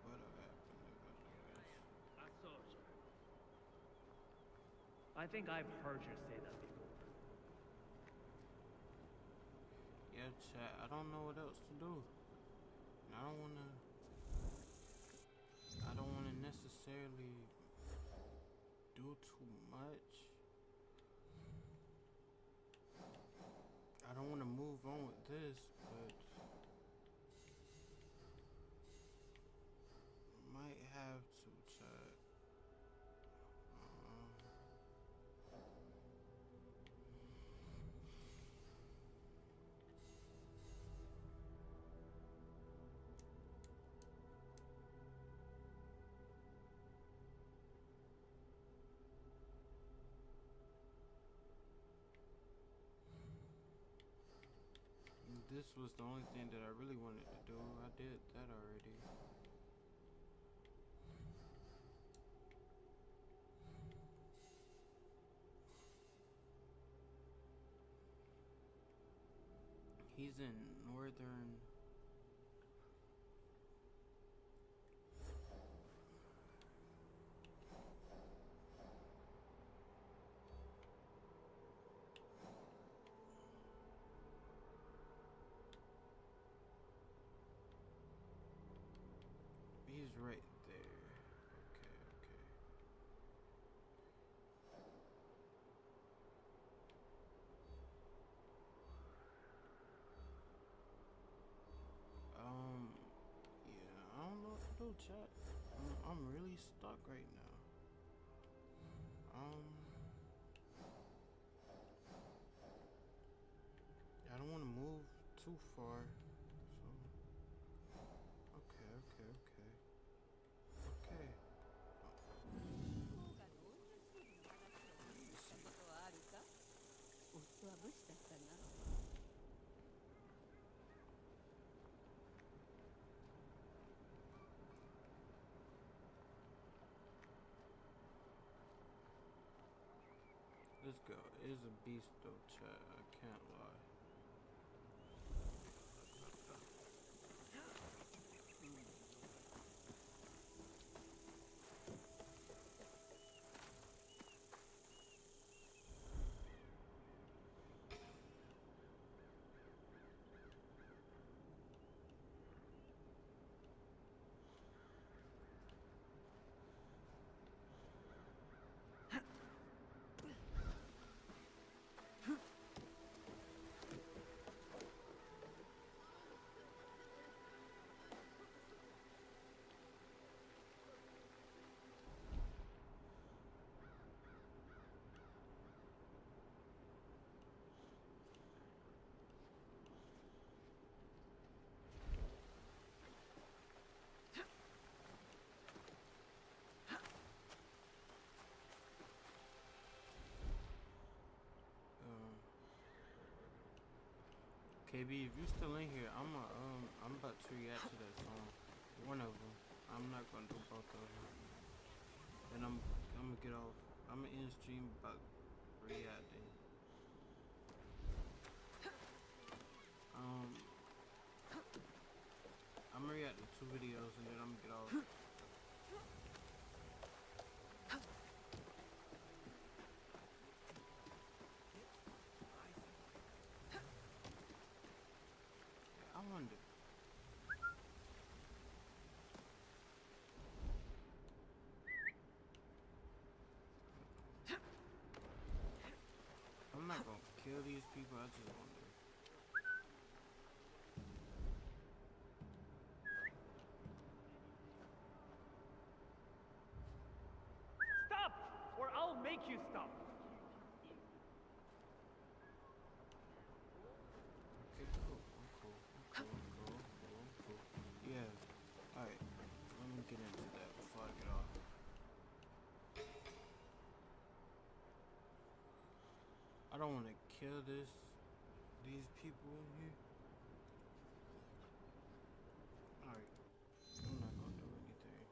What'll happen if I do this? A soldier. I think I've heard you say that before. Yeah, chat, I don't know what else to do. And I don't wanna necessarily do too much. I don't wanna move on with this, but might have to, chat. This was the only thing that I really wanted to do. I did that already. He's in northern. He's right there. Okay, okay. Yeah, I don't know what to do, chat. I'm really stuck right now. I don't want to move too far. So, okay, okay, okay. Okay. Let's go. It is a beast though, chat. I can't lie. KB, if you still in here, I'm about to react to that song. One of them. I'm not gonna do both of them. And I'm gonna get off. I'm gonna end stream about reacting. I'm gonna react to 2 videos and then I'm gonna get off. I wonder. I'm not gonna kill these people, I just wonder. Stop! Or I'll make you stop. Okay, cool. I'm cool. I'm cool. Yeah. Alright. Let me get into that before I get off. I don't want to kill these people in here. Alright. I'm not gonna do anything.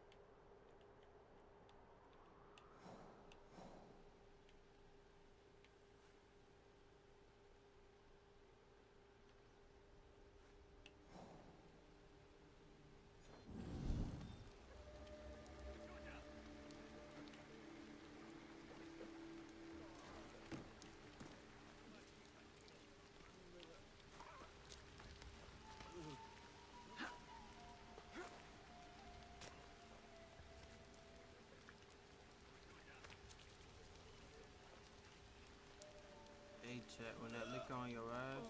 Hey chat, when that lick on your eyes,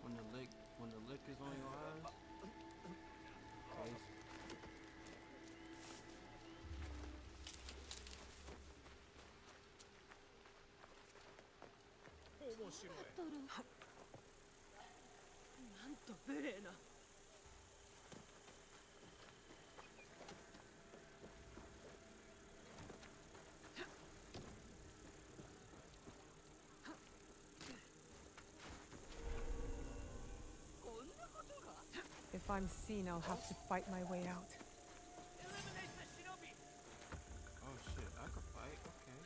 when the lick is on your eyes, okay, If I'm seen, I'll have to fight my way out. Eliminate the shinobi! oh shit, I can fight, okay.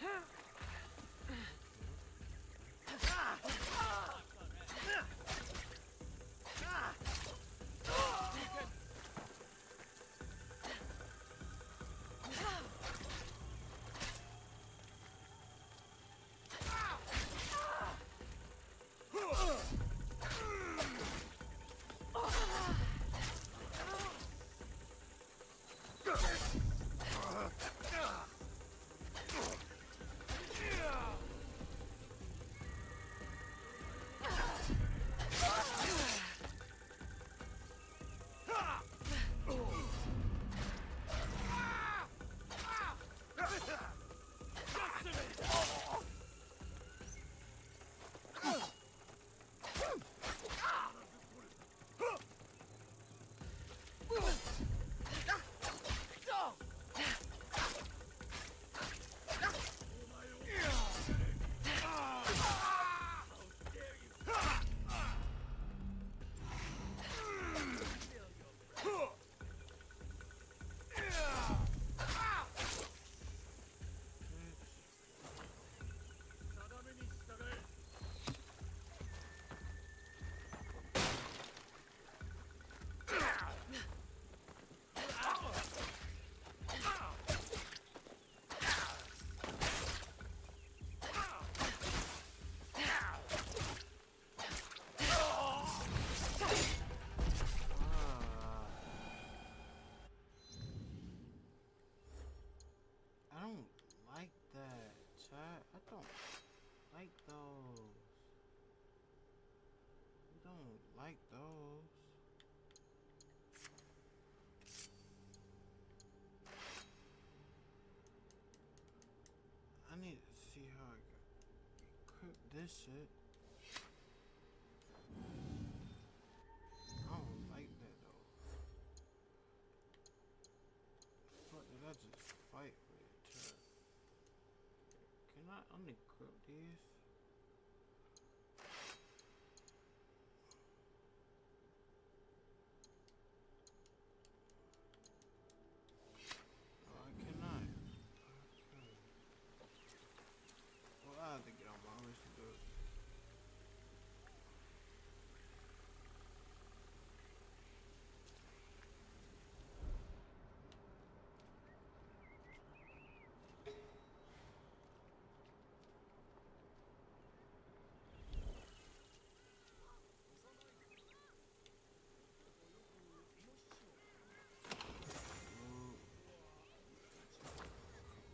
I don't like that, chat. I don't like those. I don't like those. I need to see how I can equip this shit. I don't like that though. What did I just fight with, chat? Can I unequip these? Oh, I cannot. Okay. Well, I have to get on my list to do it.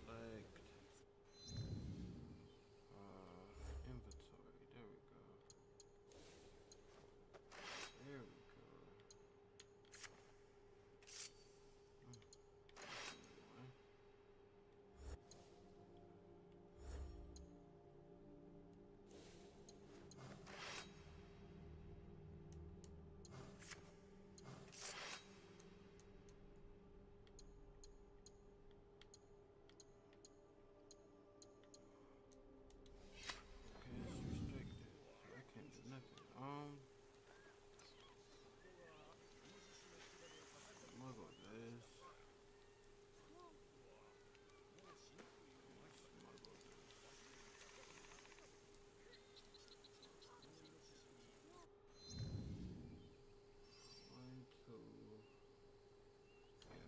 Collect. Inventory. There we go. There we go. One. Okay, it's restricted, so I can't do nothing. Smuggle this. Smuggle this. One, two. Yeah,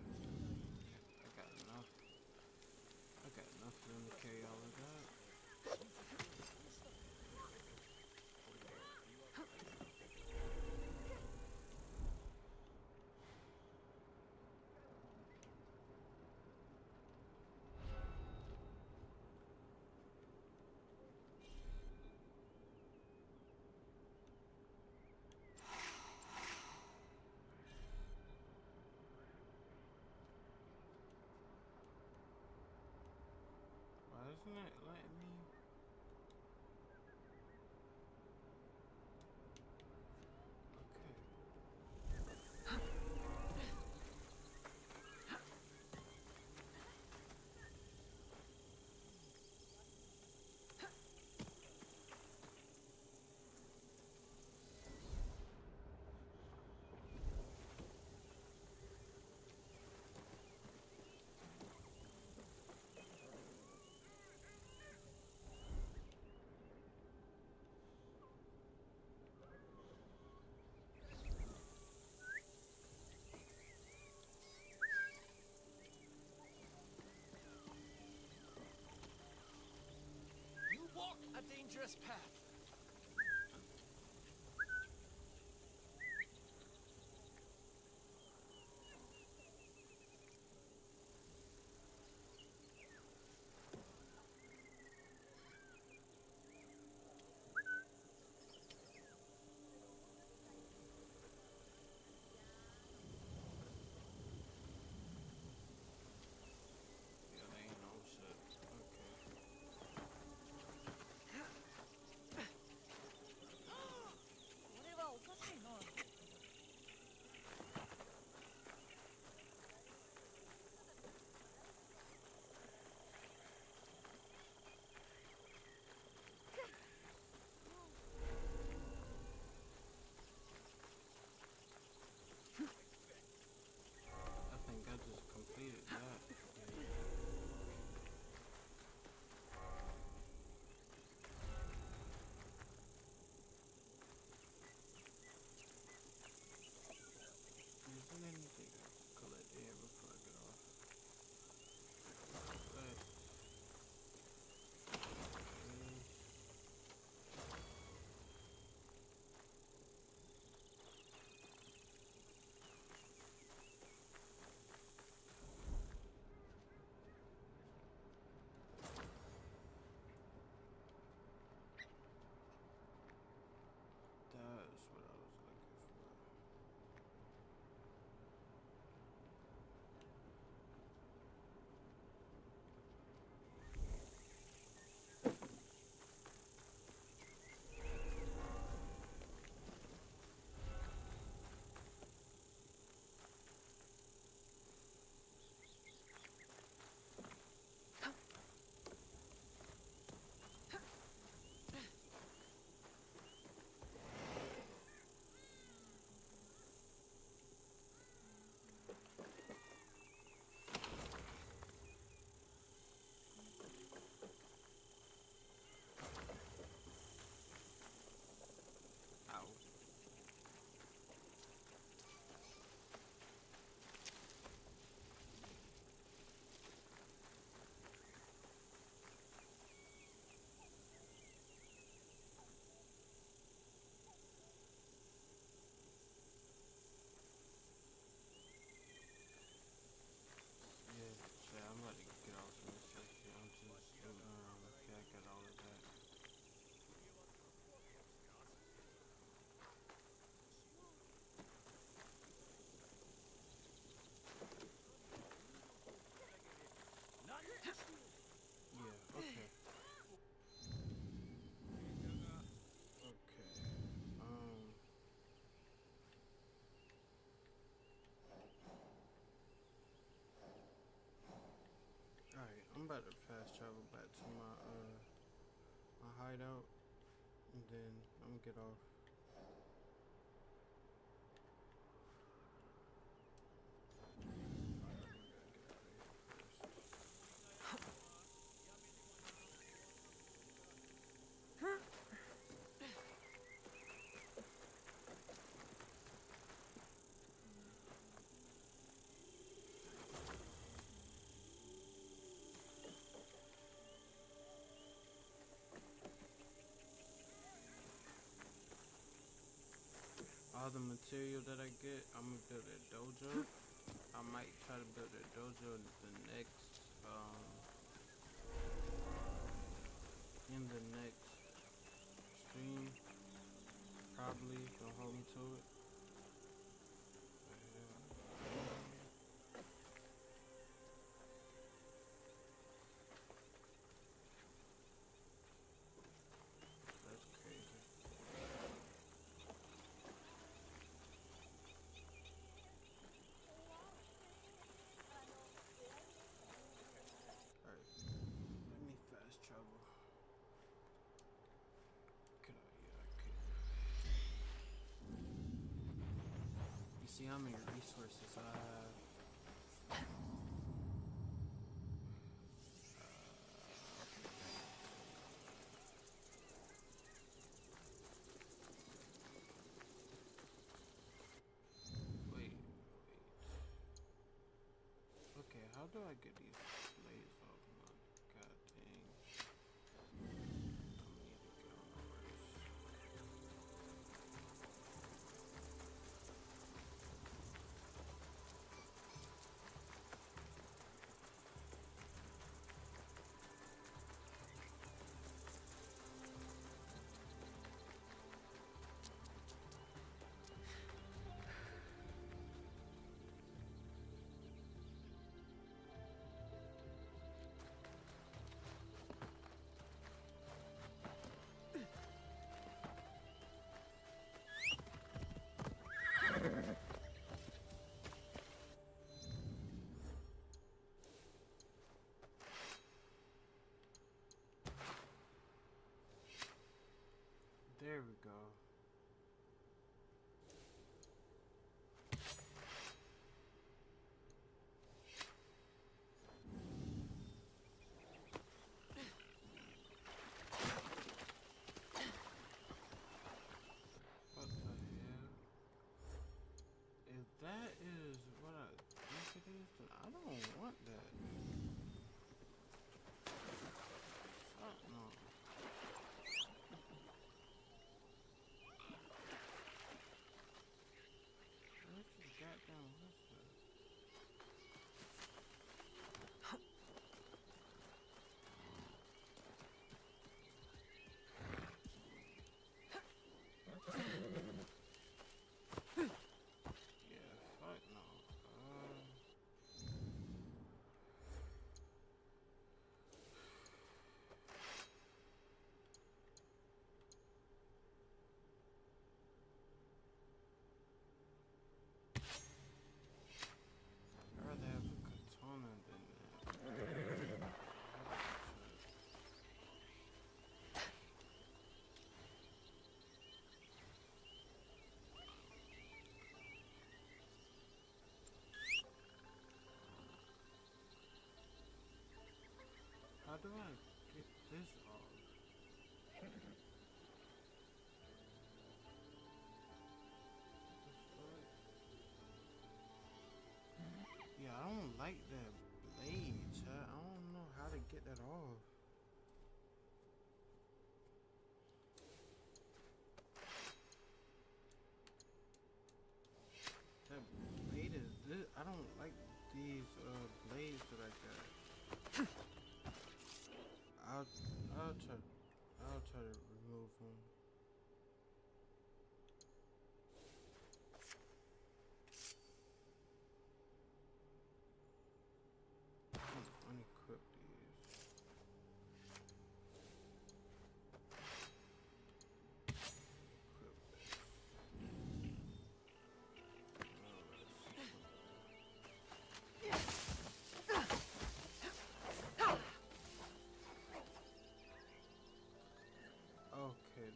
I got enough. I got enough room to carry all of that. Why isn't it letting me? Okay. You walk a dangerous path. travel back to my hideout, and then I'm gonna get off. All the material that I get, I'm gonna build a dojo. I might try to build a dojo in the next stream. Probably, don't hold me to it. That's crazy. Alright, let me fast travel. Could I? Yeah, I could. You see how many resources I have? Wait. Okay, how do I get these blades off my god dang? I'm gonna need to get on the race. There we go. What the hell? If that is what I think it is, then I don't want that. Fuck no. Where's this goddamn whisper? Yeah, fuck no. I'd rather have a katana than that. How do I get this off? What the fuck? Yeah, I don't like that blade, chat. I don't know how to get that off. That blade is this. I don't like these blades that I got. I'll try to remove them. Unequip these. Equip this.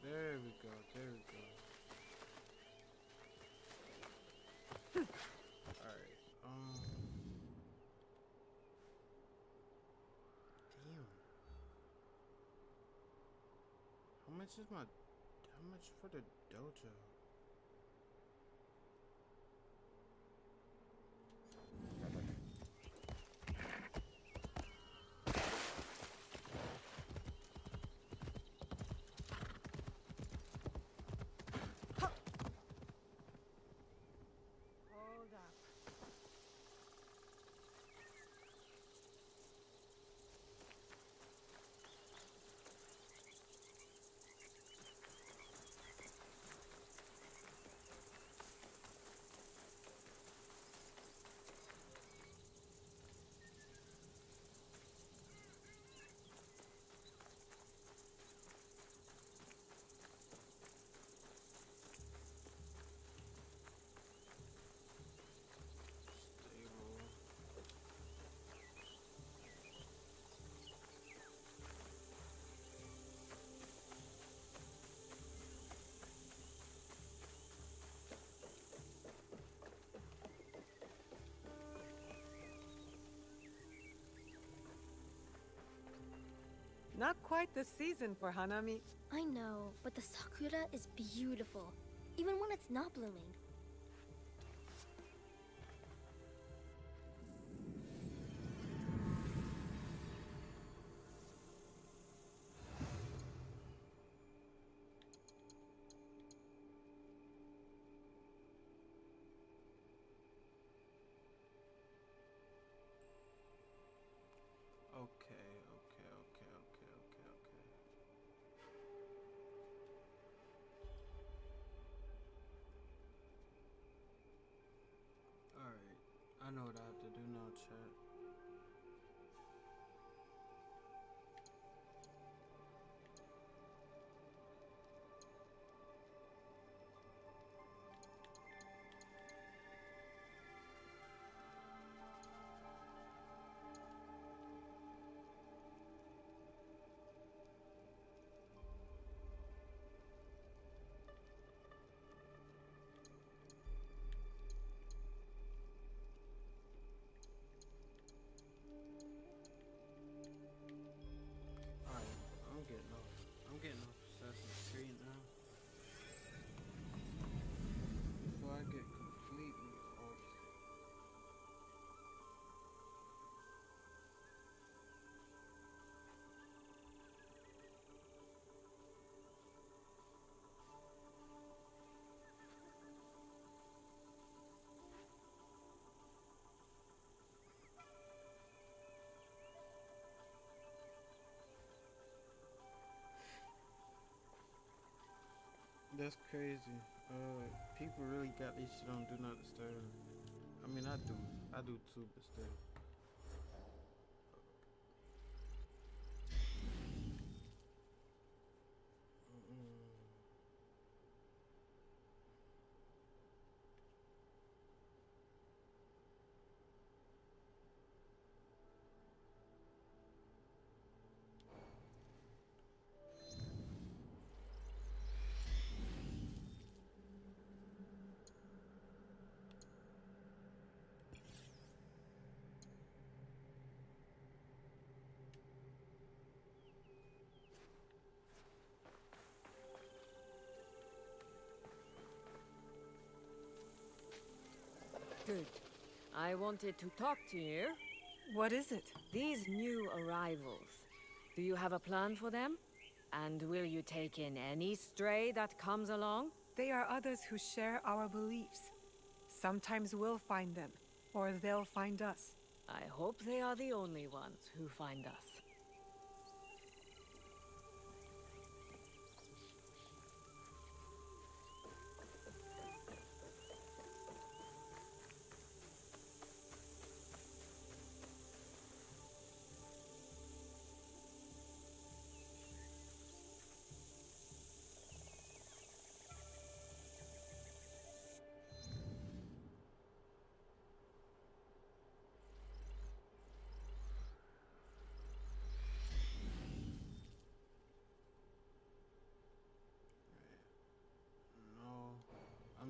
There we go. There we go. Alright. Damn. How much is how much for the dojo? Hold up. Stable. Not quite the season for Hanami. I know, but the sakura is beautiful, even when it's not blooming. Okay. Alright. I know what I have to do now, chat. Alright, I'm getting off Assassin's Creed now. Before I get completely off. That's crazy. People really got this shit on Do Not Disturb. I mean, I do too, but still. Good. I wanted to talk to you. What is it? These new arrivals. Do you have a plan for them? And will you take in any stray that comes along? They are others who share our beliefs. Sometimes we'll find them, or they'll find us. I hope they are the only ones who find us.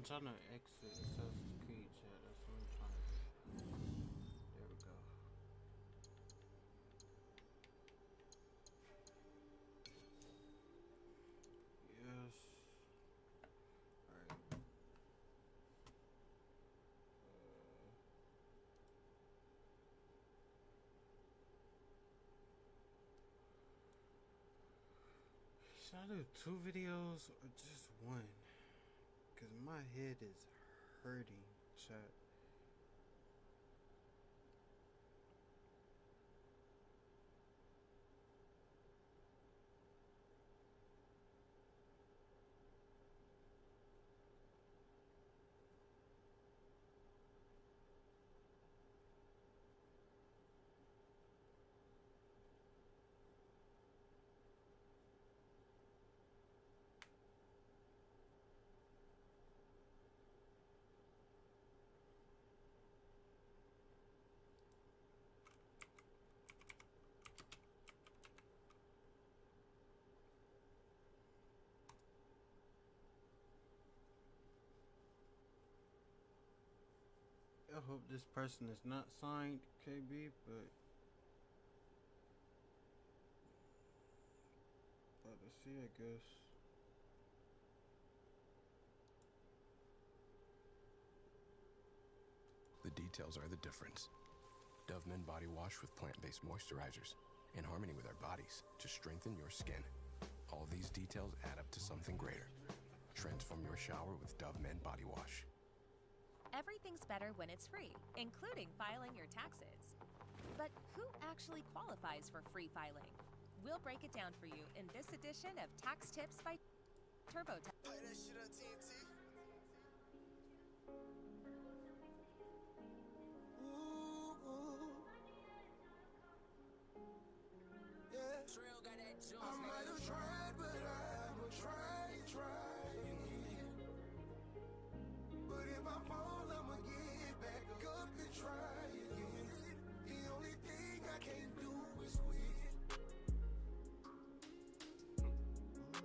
I'm trying to exit Assassin's Creed chat. That's what I'm trying to do. There we go. Yes. Alright. Should I do 2 videos or just 1? Cause my head is hurting, chat. I hope this person is not signed KB, but let's see, I guess. The details are the difference. Dove Men Body Wash with plant-based moisturizers, in harmony with our bodies to strengthen your skin. All these details add up to something greater. Transform your shower with Dove Men Body Wash. Everything's better when it's free, including filing your taxes. But who actually qualifies for free filing? We'll break it down for you in this edition of Tax Tips by TurboTax. Play that shit on TNT. Yeah. Trail got that juice. I might have tried, but I'ma try again. But if I fall, I'ma get back up and try again. The only thing I can't do is quit.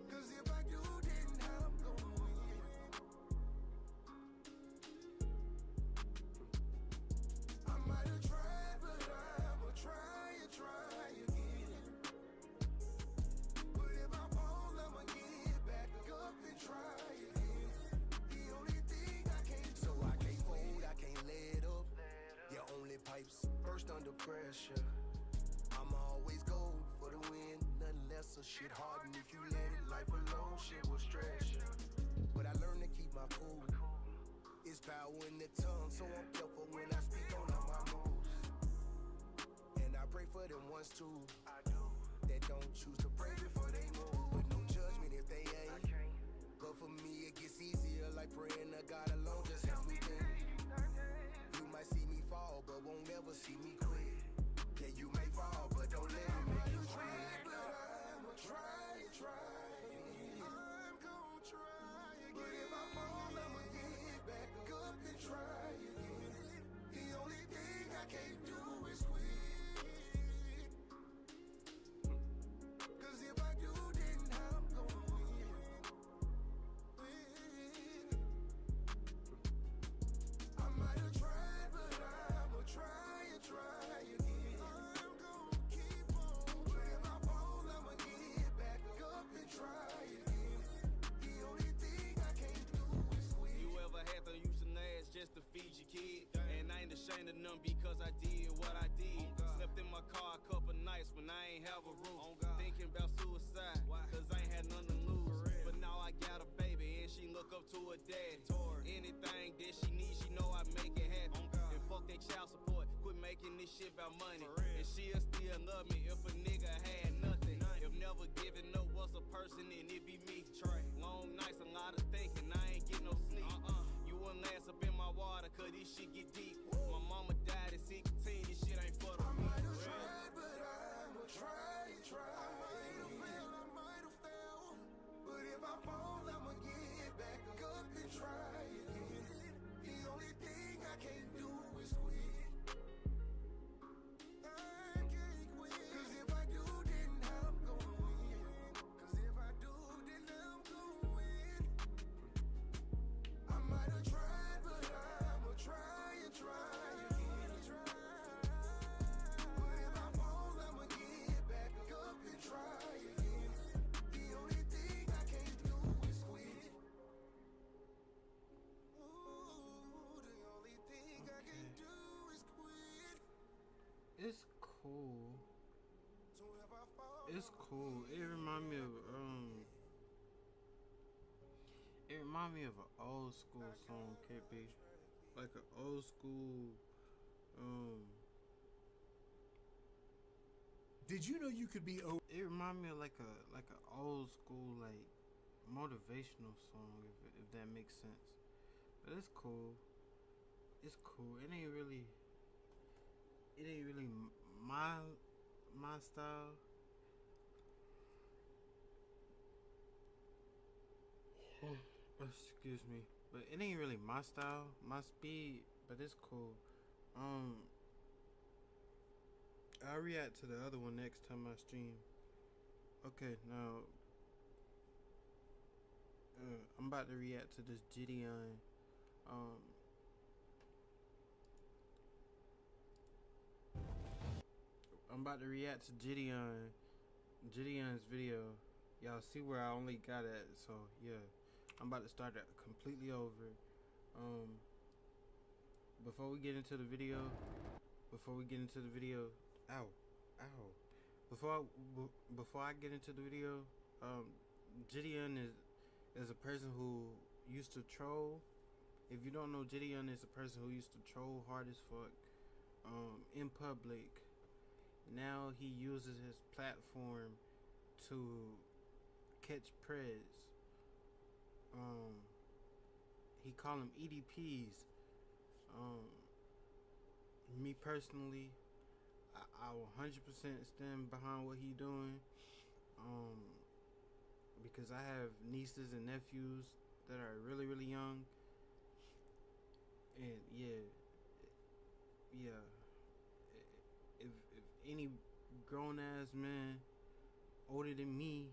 Cause if I do, then I'm gonna win. I might have tried, but I'ma try again. But if I fall, I'ma get back up and try again. The only thing I can't do. So I can't fold, I can't let up. Yeah, only pipes burst under pressure. I'ma always go for the win, nothing less. So shit harden if you let it. Life alone, shit will stretch you. But I learned to keep my cool. It's power in the tongue, so I'm careful when I speak on all my moves. And I pray for them ones too, that don't choose to pray before they move. But no judgment if they ain't. But for me it gets easier, like praying to God alone just helps me think. You might see me fall, but won't ever see me quit. Yeah, you may fall, but don't let it make you quit. But I'ma try. I'm gonna try again. But if I fall, I'ma get back up and try again. The only thing I can't do is quit. Cause if I do, then I'm gonna win. I might have tried, but I'ma try again. I'm gonna keep on. But if I fall, I'ma get back up and try again. The only thing I can't do is quit. You ever had to use an ass just to feed your kid? And I ain't ashamed of none because I did what I did. Slept in my car a couple nights when I ain't have a roof. Thinking about suicide, cause I ain't had nothing to lose. But now I got a baby and she look up to her daddy. Anything that she needs, she know I make it happen. And fuck that child support, quit making this shit about money. And she'll still love me if a nigga had nothing. If never giving up was a person, then it be me. Long nights, a lot of thinking, I ain't get no sleep. You wouldn't last up in my water, cause this shit get deep. My mama died at 16, this shit ain't for the I weak. might have tried, but I'ma try. I might have failed. But if I fall, I'ma get back up and try again. The only thing I can't do is quit. I can't quit. Cause if I do, then I'm gonna win. Cause if I do, then I'm gonna win. It's cool. It remind me of an old school song, KP. Like an old school Did you know you could be It remind me of like a old school like motivational song, if that makes sense. But it's cool. It's cool. It ain't really my style. Excuse me. But it ain't really my style, my speed, but it's cool. I'll react to the other one next time I stream. Okay, now I'm about to react to this Gideon. I'm about to react to Gideon's video. Y'all see where I only got at, so yeah. I'm about to start it completely over. Before we get into the video, ow. Before I get into the video, Gideon is a person who used to troll. If you don't know, Gideon is a person who used to troll hard as fuck in public. Now he uses his platform to catch prez. He call them EDPs. Me personally, I will 100% stand behind what he doing. Because I have nieces and nephews that are really, really young. And yeah. If any grown ass man older than me,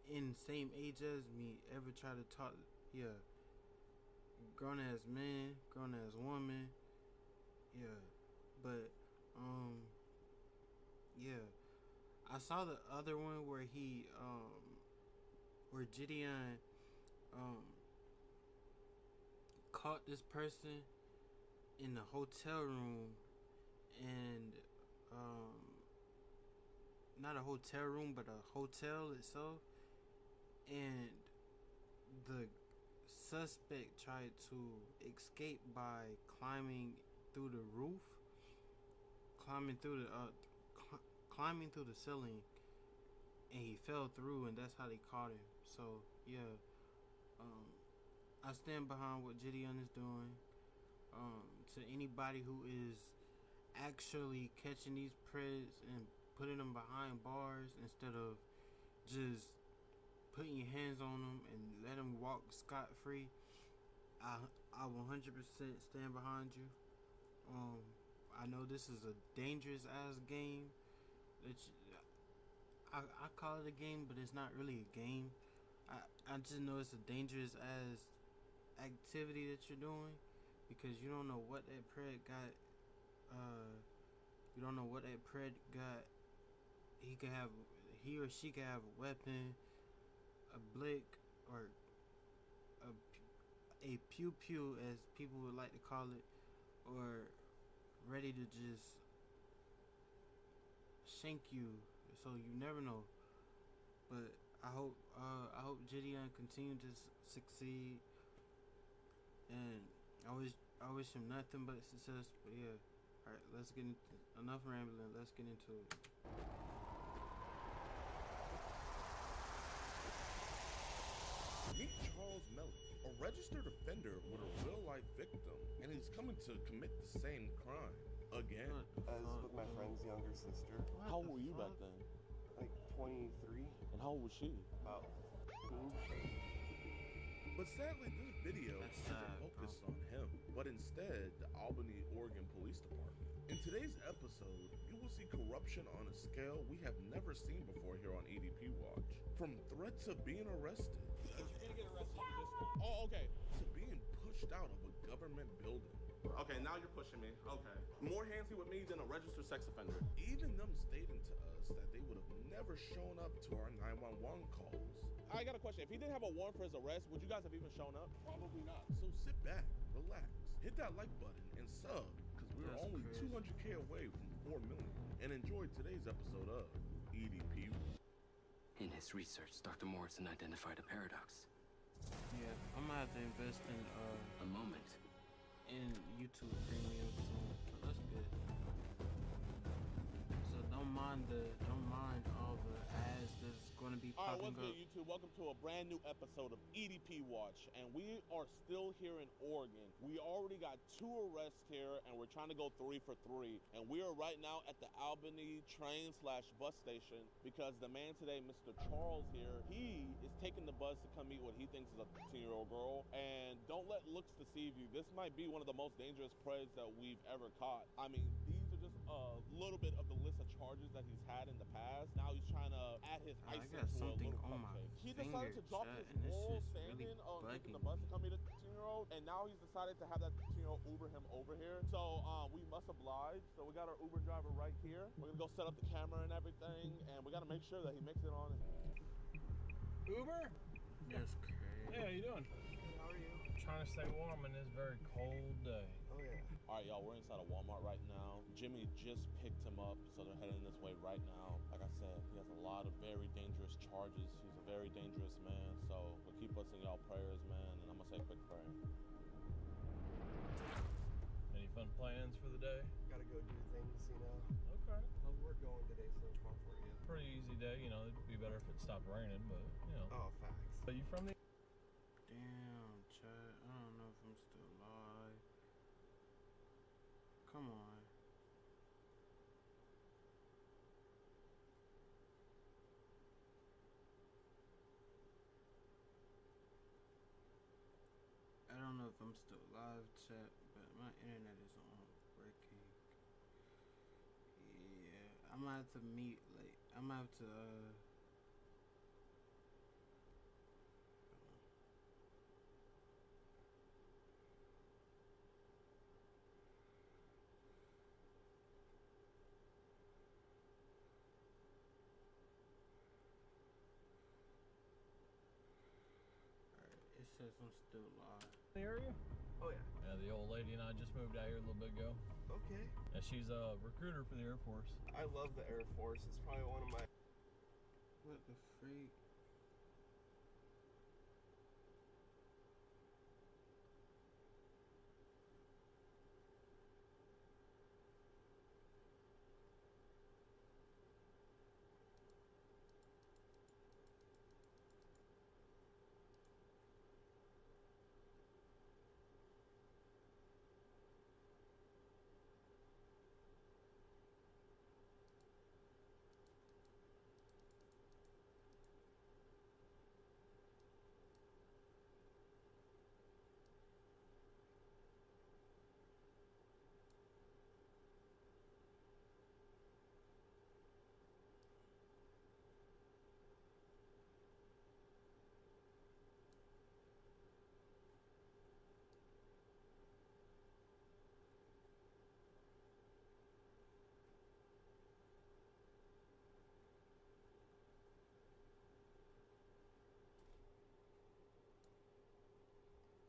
in the same age as me, ever try to talk, grown ass man, grown ass woman, but I saw the other one where where Gideon caught this person in the hotel room, and not a hotel room but a hotel itself, and the suspect tried to escape by climbing through the roof, climbing through the ceiling, and he fell through, and that's how they caught him. So yeah, I stand behind what Gideon is doing. To anybody who is actually catching these preds and putting them behind bars instead of just putting your hands on them and let them walk scot-free, I will 100% stand behind you. I know this is a dangerous ass game. I call it a game, but it's not really a game. I just know it's a dangerous ass activity that you're doing, because you don't know what that pred got. You don't know what that pred got. He or she could have a weapon, a blick, or a pew pew, as people would like to call it, or ready to just shank you. So you never know. But I hope Gideon continue to succeed, and I wish him nothing but success. But yeah, all right, let's get into enough rambling. Let's get into it. Meet Charles Melly, a registered offender with a real-life victim, and he's coming to commit the same crime again. As with my friend's younger sister. How old were you back then? Like 23. And how old was she? About 15. But sadly, this video doesn't focus on him, but instead the Albany, Oregon Police Department. In today's episode, you will see corruption on a scale we have never seen before here on EDP Watch. From threats of being arrested. You're gonna get arrested for this one. Oh, okay. To being pushed out of a government building. Okay, now you're pushing me. Okay. More handsy with me than a registered sex offender. Even them stating to us that they would have never shown up to our 911 calls. I got a question. If he didn't have a warrant for his arrest, would you guys have even shown up? Probably not. So sit back, relax, hit that like button, and sub, because we're only 200K away from 4 million. And enjoy today's episode of EDP. In his research, Dr. Morrison identified a paradox. Yeah, I'm gonna have to invest in a moment in YouTube Premium soon. So that's good. So don't mind all the ads that's gonna be All right, popping what's good, up. YouTube? Welcome to a brand new episode of EDP Watch, and we are still here in Oregon. We already got 2 arrests here, and we're trying to go 3 for 3. And we are right now at the Albany train/bus station because the man today, Mr. Charles here, he is taking the bus to come meet what he thinks is a 13-year-old girl. And don't let looks deceive you. This might be one of the most dangerous preys that we've ever caught. I mean, these are just a little bit of the list of charges that he's had in the past. Now he's trying to add his I icing got to a something little on my cupcake. He finger, decided to drop chat, his and this moral shit's standing really on taking the bugging bus to come meet a 13-year-old, and now he's decided to have that 13-year-old Uber him over here. So we must oblige. So we got our Uber driver right here. We're gonna go set up the camera and everything, and we gotta make sure that he makes it on. Uber? That's crazy. Hey, how you doing? How are you? Trying to stay warm in this very cold day. Oh yeah. All right, y'all, we're inside of Walmart right now. Jimmy just picked him up, so they're heading this way right now. Like I said, he has a lot of very dangerous charges. He's a very dangerous man, so we'll keep us in y'all prayers, man, and I'm gonna say a quick prayer. Any fun plans for the day? Gotta go do things, you know. Okay. How's work going today so far for you? Pretty easy day, you know. It'd be better if it stopped raining, but you know. Oh, facts. Are you from the? Damn, chat. I don't know if I'm still live. Come on. I don't know if I'm still live, chat, but my internet is on breaking. Yeah, I'm gonna have to meet, like, I'm gonna have to, Alright, it says I'm still live. The area? Oh yeah. Yeah, the old lady and I just moved out here a little bit ago. Okay. Yeah, she's a recruiter for the Air Force. I love the Air Force. It's probably one of my. What the freak?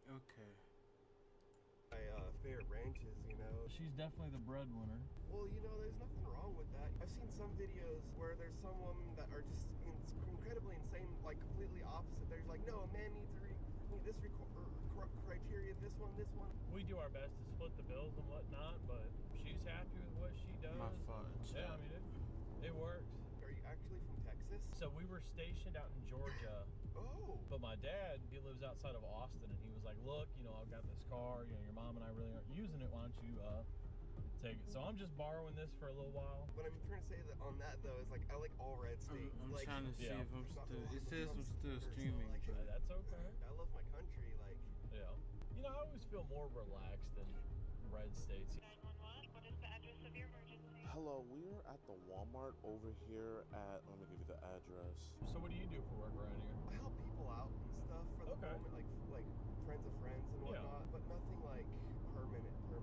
Okay. My favorite ranches, you know. She's definitely the breadwinner. Well, you know, there's nothing wrong with that. I've seen some videos where there's some women that are just incredibly insane, like completely opposite. There's like, no, a man needs to meet this criteria, this one. We do our best to split the bills and whatnot, but she's happy with what she does. My fault, Yeah, I mean, it works. Are you actually from Texas? So we were stationed out in Georgia. Oh. But my dad, he lives outside of Austin, and he was like, look, you know, I've got this car, you know, your mom and I really aren't using it. Why don't you take it? So I'm just borrowing this for a little while. What I'm trying to say that on that though is like I like all red states. I'm like, trying to see if I'm still. It says I'm still streaming. So, like, That's okay. I love my country. Like. Yeah. You know, I always feel more relaxed in red states. 911, what is the address of your emergency? Hello, we're at the Walmart over here at, let me give you the address. So what do you do for work around here? I help people out and stuff for the moment, like friends of friends and whatnot, but nothing like permanent at the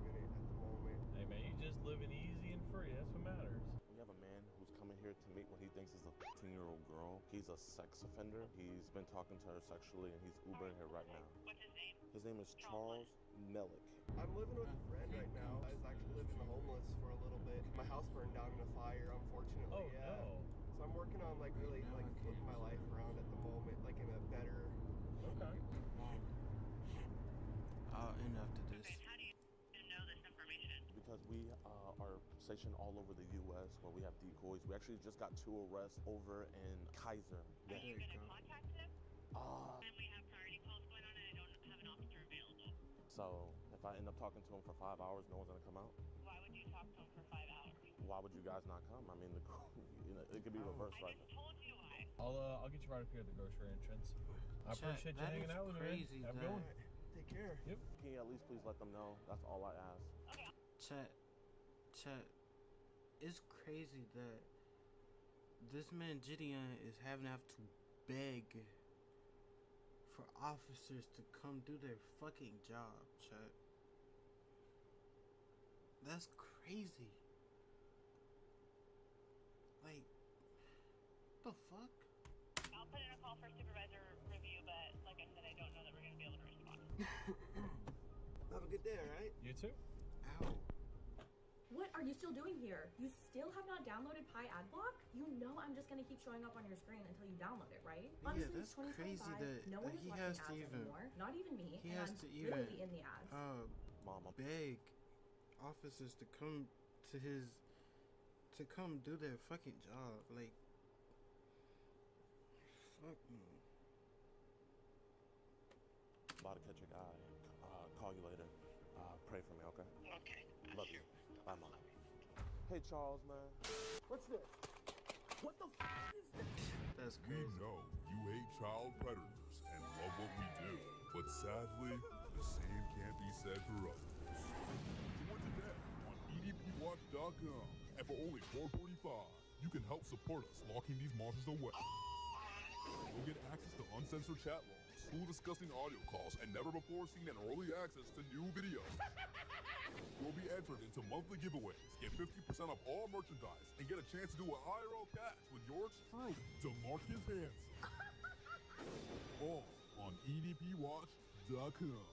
moment. Hey man, you just living easy and free. That's what matters. We have a man who's coming here to meet what he thinks is a 13-year-old girl. He's a sex offender. He's been talking to her sexually, and he's Ubering here right now. What's his name? His name is Charles Melick. I'm living with a friend right now. I was actually living homeless for a little bit. My house burned down in a fire, unfortunately. Oh, no. So I'm working on like really like flipping my life around at the moment, like in a better. Okay. I'll end after this. How do you know this information? Because we are stationed all over the U.S. where we have decoys. We actually just got 2 arrests over in Kaiser. Are you going to contact him? And we have priority calls going on, and I don't have an officer available. So if I end up talking to him for 5 hours, no one's gonna come out? Why would you talk to him for 5 hours? Why would you guys not come? I mean, it could be reversed right now. Told you why. I'll get you right up here at the grocery entrance. I appreciate you hanging out with me. Crazy Have a good one. Take care. Yep. Can you at least please let them know? That's all I ask. Chat, it's crazy that this man Gideon is having to have to beg for officers to come do their fucking job, chat. That's crazy. Like, the fuck? I'll put in a call for supervisor review, but like I said, I don't know that we're going to be able to respond. Have a good day, alright? You too. Ow. What are you still doing here? You still have not downloaded Pi Adblock? You know I'm just gonna keep showing up on your screen until you download it, right? Yeah, Honestly, that's it's 2025. crazy that no one is he watching has ads to even anymore. Not even me. He and has I'm to even literally in the ads. Mama. Beg officers to come to come do their fucking job. Like, fuck me. About to catch a guy. Call you later. Pray for me, okay? Okay. Love you. Bye, Mom. Hey, Charles, man. What's this? What the f is this? That's crazy. We know you hate child predators and love what we do, but sadly, the same can't be said for others. Join today on EDPWatch.com, and for only $4.45, you can help support us locking these monsters away. You'll get access to uncensored chat logs, cool disgusting audio calls, and never before seen and early access to new videos. You'll be entered into monthly giveaways, get 50% off all merchandise, and get a chance to do an IRL cast with yours truly, DeMarcus Hanson. All on EDPWatch.com.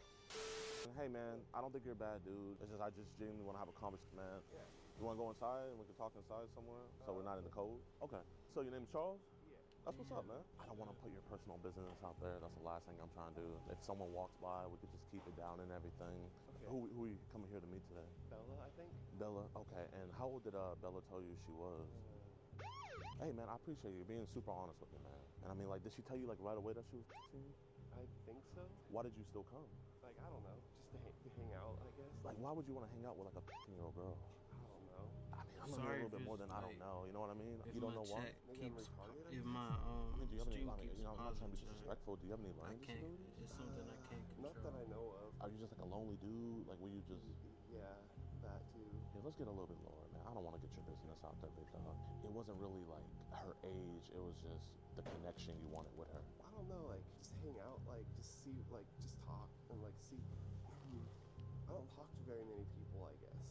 Hey, man, I don't think you're a bad dude. It's just I just genuinely want to have a conversation, man. Yeah. You want to go inside and we can talk inside somewhere so we're not in the cold? Okay. So your name's Charles? Yeah. That's what's up, man. I don't want to put your personal business out there. That's the last thing I'm trying to do. If someone walks by, we could just keep it down and everything. Okay. Who are you coming here to meet today? Bella, I think. Bella? Okay. And how old did Bella tell you she was? Hey, man, I appreciate you being super honest with me, man. And I mean, like, did she tell you, like, right away that she was 15? I think so. Why did you still come? Like, I don't know. Just to hang out, I guess. Like, why would you want to hang out with, like, a 15-year-old girl? I don't know. I mean, I'm gonna know a little bit more than I don't know. You know what I mean? You don't know why? Keeps, if my I mean, do you have any? stream I mean, keeps you know, I'm not trying to be pausing, disrespectful. Do you have any I learning can't. disabilities? It's something I can't control. Not that I know of. Are you just like a lonely dude? Like, were you just? Yeah, that too. Yeah, let's get a little bit lower, man. I don't want to get your business out there, big dog. It wasn't really like her age. It was just the connection you wanted with her. I don't know, like, just hang out, like, just see, like, just talk, and, like, see. I don't talk to very many people, I guess.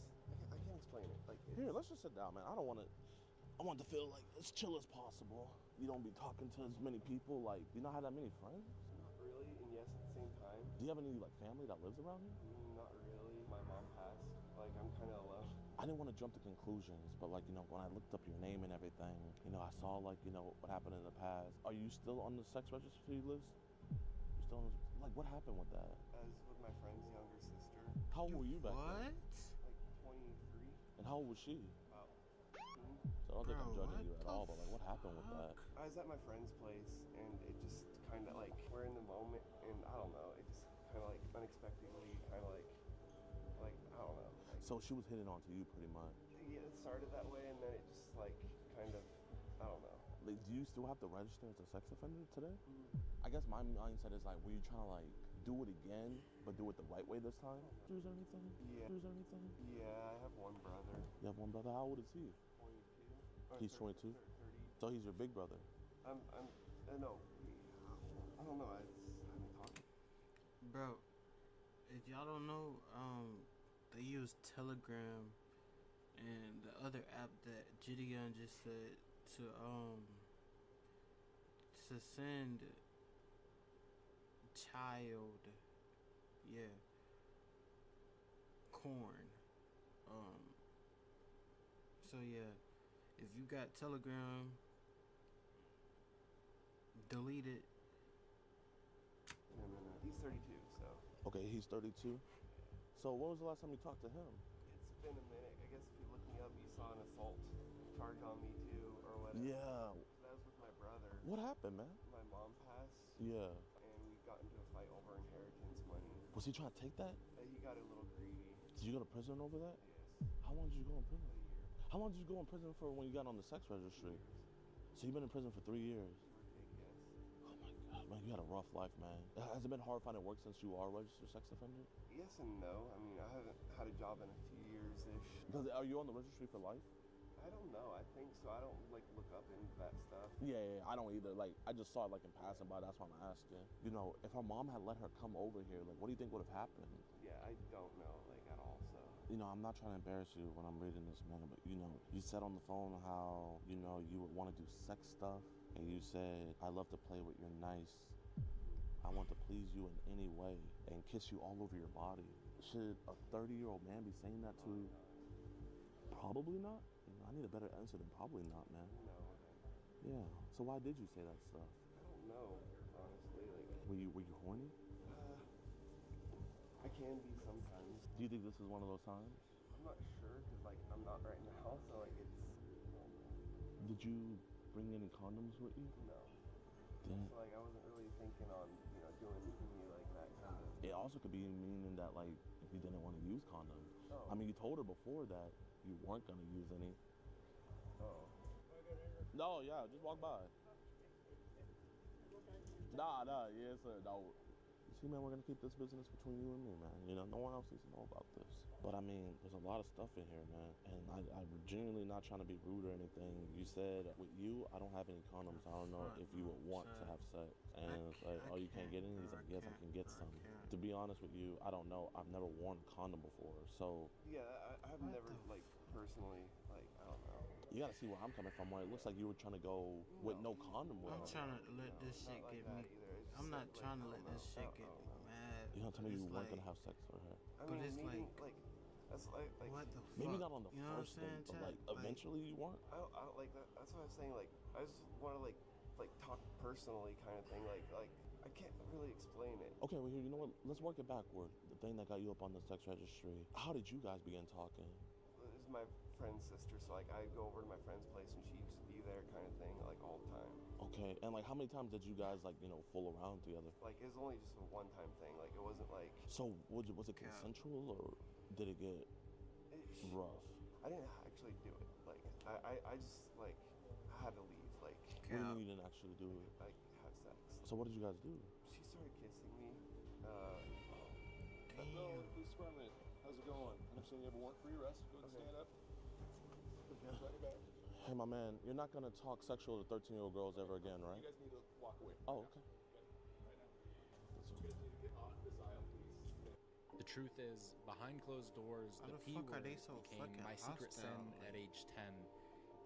I can't explain it. Like, Here, let's just sit down, man. I don't want to. I want to feel like as chill as possible. You don't be talking to as many people. Like, do you not have that many friends? Not really, and yes, at the same time. Do you have any like family that lives around here? Not really. My mom passed. Like, I'm kind of alone. I didn't want to jump to conclusions, but like, you know, when I looked up your name and everything, you know, I saw like, you know, what happened in the past. Are you still on the sex registry list? You still on the, like, what happened with that? I was with my friend's younger sister. How old were you back then? Like 23. And how old was she? About 15. So I don't think I'm judging you at all, but like, what happened with that? I was at my friend's place, and it just kind of like, we're in the moment, and I don't know, it just kind of like unexpectedly, kind of like, I don't know. Like, So she was hitting on to you pretty much. yeah, it started that way, and then it just like, kind of, I don't know. Like, do you still have to register as a sex offender today? I guess my mindset is like, were you trying to like do it again, but do it the right way this time? Choose everything? Yeah. Choose everything? Yeah, I have one brother. You have one brother? How old is he? 22. He's 22? 30. So he's your big brother? No, I don't know, I haven't talked. Bro, if y'all don't know, they use Telegram and the other app that Gideon just said to send child, corn. So yeah, if you got Telegram, delete it. No. He's 32, so. Okay, he's 32. So when was the last time you talked to him? It's been a minute. I guess if you look me up, you saw an assault charge on me too, or whatever. Yeah. That was with my brother. What happened, man? My mom passed. Yeah. And we got into a fight over inheritance money. Was he trying to take that? He got a little greedy. Did you go to prison over that? Yes. How long did you go in prison? How long did you go in prison for when you got on the sex registry? So you've been in prison for 3 years. Oh my God, man, you had a rough life, man. Has it been hard finding work since you are a registered sex offender? Yes and no. I mean, I haven't had a job in a few years-ish. Are you on the registry for life? I don't know. I think so. I don't like look up into that stuff. Yeah, I don't either. Like, I just saw it like in passing by. That's why I'm asking. You know, if her mom had let her come over here, like, what do you think would have happened? Yeah, I don't know, like, at all. So. You know, I'm not trying to embarrass you when I'm reading this, man, but you know, you said on the phone how, you know, you would want to do sex stuff, and you said, I love to play with your nice. I want to please you in any way and kiss you all over your body. Should a 30-year-old man be saying that to? Probably not. You know, I need a better answer than probably not, man. No. Yeah. So why did you say that stuff? I don't know, honestly. Like. Were you horny? I can be sometimes. Do you think this is one of those times? I'm not sure, because, like, I'm not right now, so, like, it's... Did you bring any condoms with you? No. Damn. So, like, I wasn't really thinking on, you know, doing any, like, that kind of... It also could be meaning that, like, you didn't want to use condoms. Oh. I mean, you told her before that you weren't going to use any. Oh. No, yeah, just walk by. Nah, yes, sir, no. See, man, we're going to keep this business between you and me, man. You know, no one else needs to know about this. But, I mean, there's a lot of stuff in here, man. And I'm genuinely not trying to be rude or anything. You said, with you, I don't have any condoms. I don't know if you would want to have sex. And, like, oh, you can't get any? He's like, yes, I can get some. To be honest with you, I don't know. I've never worn a condom before, so... Yeah, I've never, like, personally, like, I don't know. You gotta see where I'm coming from, where it looks like you were trying to go with no condom with. I'm trying to let this shit get me... I'm not trying to let this shit get me mad. You don't tell me you weren't gonna have sex with her. I mean, it's maybe, like, that's like... What the fuck? Maybe not on the you know first date, but, like, eventually you weren't? I don't like that. That's what I was saying, like, I just want to, like talk personally kind of thing, like, I can't really explain it. Okay, well, here, you know what? Let's work it backward. The thing that got you up on the sex registry. How did you guys begin talking? This is my friend's sister, so, like, I go over to my friend's place and she used to be there kind of thing, like, all the time. Okay, and, like, how many times did you guys, like, you know, fool around together? Like, it was only just a one-time thing. Like, it wasn't, like... So, was it consensual, or did it get rough? I didn't actually do it. Like, I just, like, I had to leave. Like... What do you mean you didn't actually do it? Like, have sex. So what did you guys do? She started kissing me. Hello, police department. How's it going? I understand you have a warrant for your arrest. Go ahead and stand up. Put your hands behind your back. Hey, my man, you're not gonna talk sexual to 13-year-old girls ever again, right? You guys need to walk away. Oh, okay. Right now. So you guys need to get off this aisle, please. The truth is, behind closed doors, How the the P fuck are word they so became fucking my secret sin hostile? at age 10.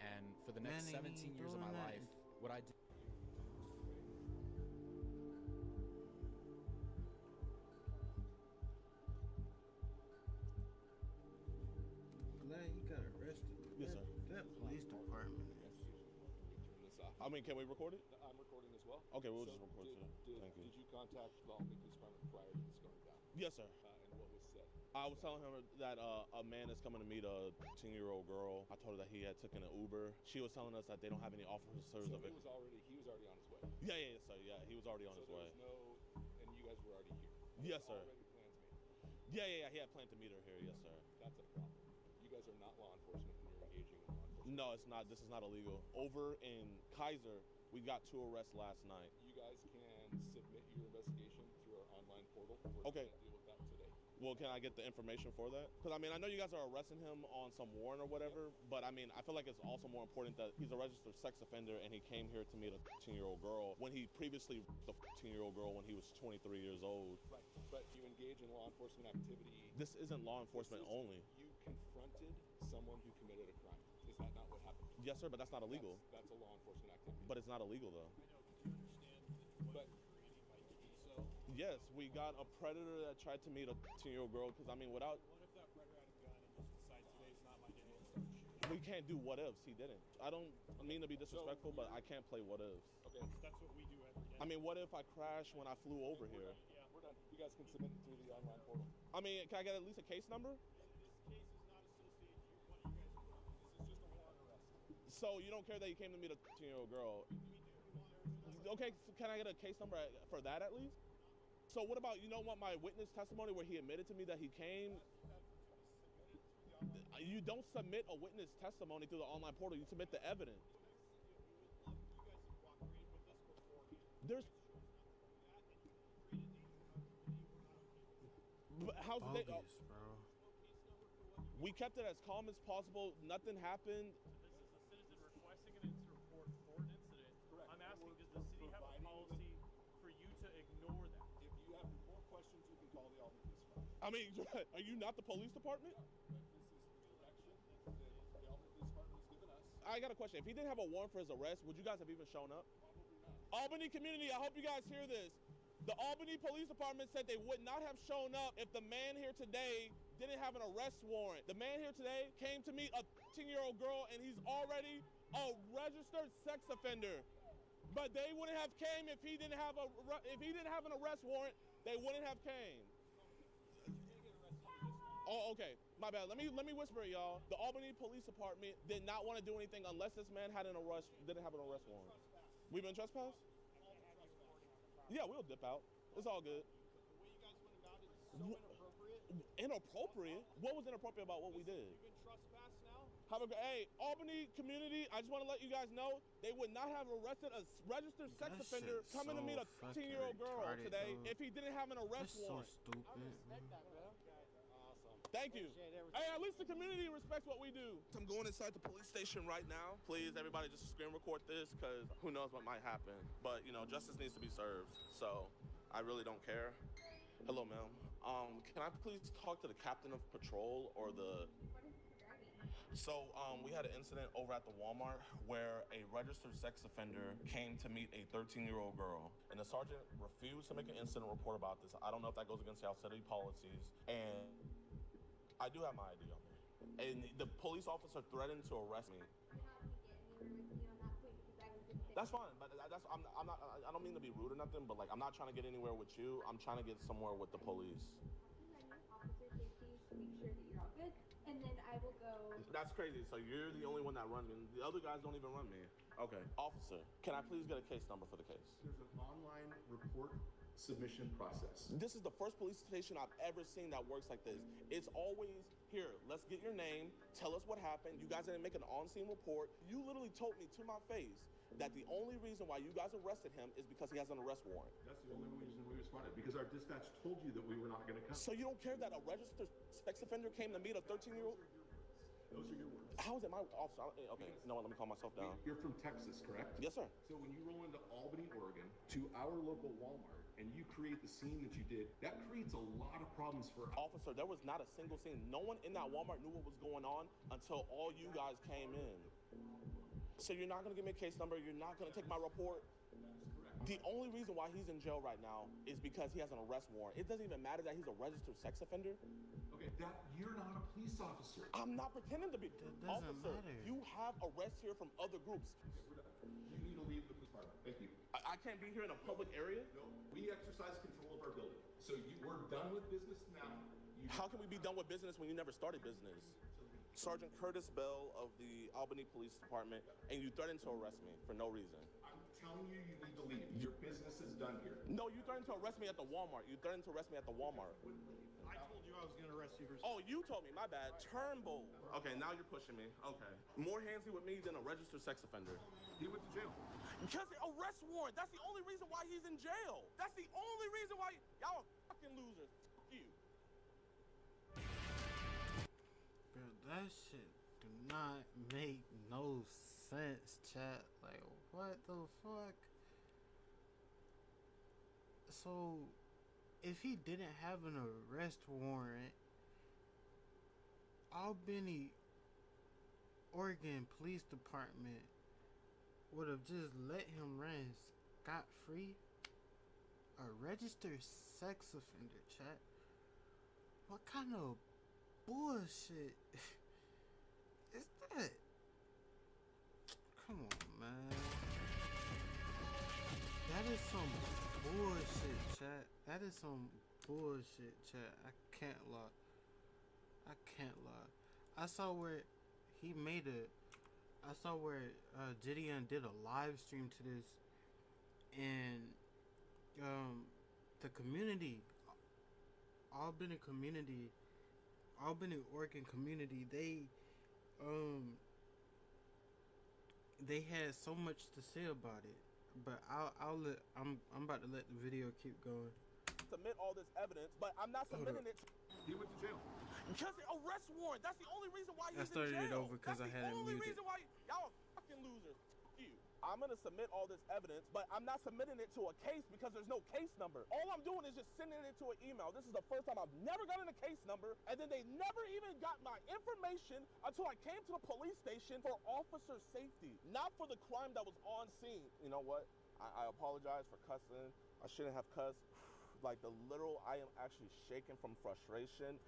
And for the next Man, they 17 ain't years of my doing life, nothing. what I did... Glad he got arrested. Yes, sir. That police department is... I mean, can we record it? I'm recording as well. Okay, we'll So just record it. Thank you. Did you contact the Albany Police Department prior to this going down? Yes, sir. And what was said? I was telling him that a man is coming to meet a 10-year-old girl. I told her that he had taken an Uber. She was telling us that they don't have any officers So of it. he was already on his way. Yeah, sir. Yeah, he was already on his So way. there was no, and you guys were already here. Yes, sir. Already plans made. Yeah. He had planned to meet her here. Yes, sir. That's a problem. You guys are not law enforcement, and you're engaging in law enforcement. No, it's not. This is not illegal. Over in Kaiser, we got 2 arrests last night. You guys can submit your investigation through our online portal. Okay. We're going to deal with that today. Well, can I get the information for that? Because, I mean, I know you guys are arresting him on some warrant or whatever, but, I mean, I feel like it's also more important that he's a registered sex offender and he came here to meet a 15-year-old girl when he previously the 15-year-old girl when he was 23 years old. Right, but you engage in law enforcement activity. This isn't law enforcement only. You confronted someone who committed a crime. Is that not what happened? Yes, sir, but that's not illegal. That's a law enforcement activity. But it's not illegal, though. But yes, we got a predator that tried to meet a 10-year-old girl. Because, I mean, without... What if that predator had a gun and just decided today's not my day and started shooting? We can't do what ifs. He didn't. I don't mean to be disrespectful, but I can't play what ifs. Okay. That's what we do every day. I mean, what if I crash when I flew over here? Yeah, we're done. You guys can submit it through the online portal. I mean, can I get at least a case number? This case is not associated to what you guys are doing. This is just a warrant arrest. So you don't care that you came to meet a 13-year-old girl? Okay, so can I get a case number for that at least? So what about, you know what, my witness testimony where he admitted to me that he came? You don't submit a witness testimony through the online portal. You submit the evidence. There's... But how's they... bro. We kept it as calm as possible. Nothing happened. This is a citizen requesting an incident report for an incident. Correct. I'm asking, does the city have a policy for you to ignore that? If you have more questions, you can call the Albany Police Department. I mean, are you not the police department? This is the direction that the Albany Police Department has given us. I got a question. If he didn't have a warrant for his arrest, would you guys have even shown up? Probably not. Albany community, I hope you guys hear this. The Albany Police Department said they would not have shown up if the man here today didn't have an arrest warrant. The man here today came to meet a 13-year-old girl, and he's already a registered sex offender. But they wouldn't have came if he didn't have an arrest warrant. They wouldn't have came. Oh, okay. My bad. Let me whisper it, y'all. The Albany Police Department did not want to do anything unless this man didn't have an arrest warrant. We've been trespassed? Yeah, we'll dip out. It's all good. The way you guys went about it is so inappropriate. Inappropriate? What was inappropriate about what we did? You've been trespassed now? Hey, Albany community, I just want to let you guys know, they would not have arrested a registered sex offender coming to meet a 13-year-old girl today if he didn't have an arrest warrant. So stupid. Awesome. Thank you. Hey, at least the community respects what we do. I'm going inside the police station right now. Please, everybody, just screen record this, because who knows what might happen. But, you know, justice needs to be served, so I really don't care. Hello, ma'am. Can I please talk to the captain of patrol or the... So, we had an incident over at the Walmart where a registered sex offender came to meet a 13-year-old girl, and the sergeant refused to make an incident report about this. I don't know if that goes against our city policies, and I do have my ID on me. And the police officer threatened to arrest me. That's fine, but I'm not. I don't mean to be rude or nothing, but like I'm not trying to get anywhere with you. I'm trying to get somewhere with the police. Officer safety to make sure that you're all good, and then I will go. That's crazy. So you're the only one that runs me. The other guys don't even run me. Okay. Officer, can I please get a case number for the case? There's an online report submission process. This is the first police station I've ever seen that works like this. It's always, here, let's get your name, tell us what happened. You guys didn't make an on-scene report. You literally told me to my face that the only reason why you guys arrested him is because he has an arrest warrant. That's the only reason we responded, because our dispatch told you that we were not going to come. So you don't care that a registered sex offender came to meet a 13-year-old? Those are your words. How is it my officer? Okay, you know what, let me calm myself down. You're from Texas, correct? Yes, sir. So when you roll into Albany, Oregon, to our local Walmart, and you create the scene that you did, that creates a lot of problems for us. Officer, there was not a single scene. No one in that Walmart knew what was going on until all you guys came in. So you're not gonna give me a case number, you're not gonna take my report? The only reason why he's in jail right now is because he has an arrest warrant. It doesn't even matter that he's a registered sex offender. Okay, you're not a police officer. I'm not pretending to be. That doesn't Officer, matter. you have arrests here from other groups. Okay, we're done. You need to leave the police department. Thank you. I can't be here in a public area? No, we exercise control of our building. So we're done with business now. How can we be done with business when you never started business? Sergeant Curtis Bell of the Albany Police Department, and you threatened to arrest me for no reason. I'm telling you, you need to leave. Your business is done here. No, you threatened to arrest me at the Walmart. You threatened to arrest me at the Walmart. I told you I was going to arrest you for... Oh, you told me. My bad. Turnbull. Okay, now you're pushing me. Okay. More handsy with me than a registered sex offender. He went to jail. Because the arrest warrant. That's the only reason why he's in jail. That's the only reason why... Y'all are fucking losers. Fuck you. Bro, that shit do not make no sense, chat. Like, what the fuck? So, if he didn't have an arrest warrant, Albany, Oregon Police Department would have just let him run scot-free? A registered sex offender, chat? What kind of bullshit is What? Come on, man. That is some bullshit, chat. That is some bullshit, chat. I can't lie. I saw where he made I saw where Gideon did a live stream to this, and the community, Albany Oregon community, they had so much to say about it. But I'm about to let the video keep going. Submit all this evidence, but I'm not submitting it. He went to jail. Because the arrest warrant. That's the only reason why he's in started jail. it over because I had it only muted. reason why y'all are fucking losers. F you. I'm gonna submit all this evidence, but I'm not submitting it to a case because there's no case number. All I'm doing is just sending it to an email. This is the first time I've never gotten a case number, and then they never even got my information until I came to the police station for officer safety, not for the crime that was on scene. You know what? I apologize for cussing. I shouldn't have cussed. Like the literal, I am actually shaking from frustration.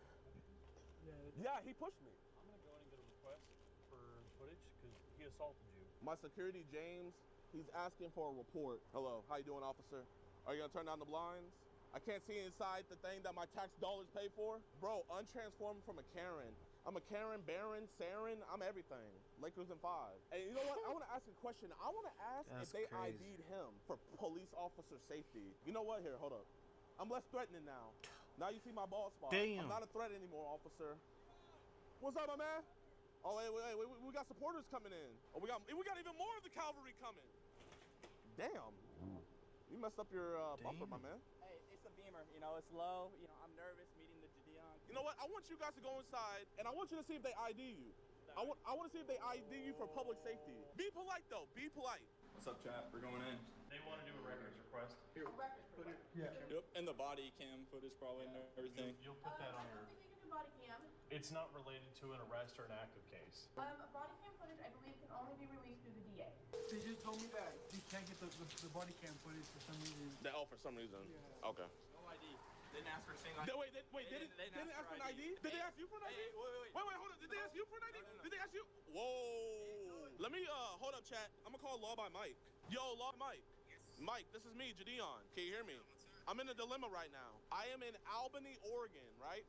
Yeah, he pushed me. I'm gonna go in and get a request for footage because he assaulted you. My security, James, he's asking for a report. Hello, how you doing, officer? Are you gonna turn down the blinds? I can't see inside the thing that my tax dollars pay for. Bro, untransformed from a Karen. I'm a Karen, Baron, Saren, I'm everything. Lakers in 5. And you know what? I wanna ask a question. I wanna ask if they ID'd him for police officer safety. You know what? Here, hold up. I'm less threatening now. Now you see my bald spot. Damn. I'm not a threat anymore, officer. What's up, my man? Oh, wait, we got supporters coming in. Oh, we got even more of the cavalry coming. Damn. You messed up your bumper, my man. Hey, it's a Beamer. You know, it's low. You know, I'm nervous meeting the Gideon. You know what? I want you guys to go inside, and I want you to see if they ID you. I want to see if they ID you for public safety. Be polite, though. Be polite. What's up, chat? We're going in. They want to do a records request. Here, put it. Yeah. Yep, and the body cam footage probably and everything. You'll put that on your... I don't think we can do body cam. It's not related to an arrest or an active case. Body cam footage, I believe, can only be released through the DA. They just told me that you can't get the body cam footage for some reason. For some reason. Yeah. Okay. No ID. Didn't ask for a single ID. They didn't ask for an ID? Did they ask you for an ID? Wait, hold up. Did they ask you for an ID? Did they ask you? Whoa. Let me, hold up, chat. I'm gonna call Law by Mike. Yo, Law Mike. Mike, this is me, Gideon. Can you hear me? I'm in a dilemma right now. I am in Albany, Oregon, right?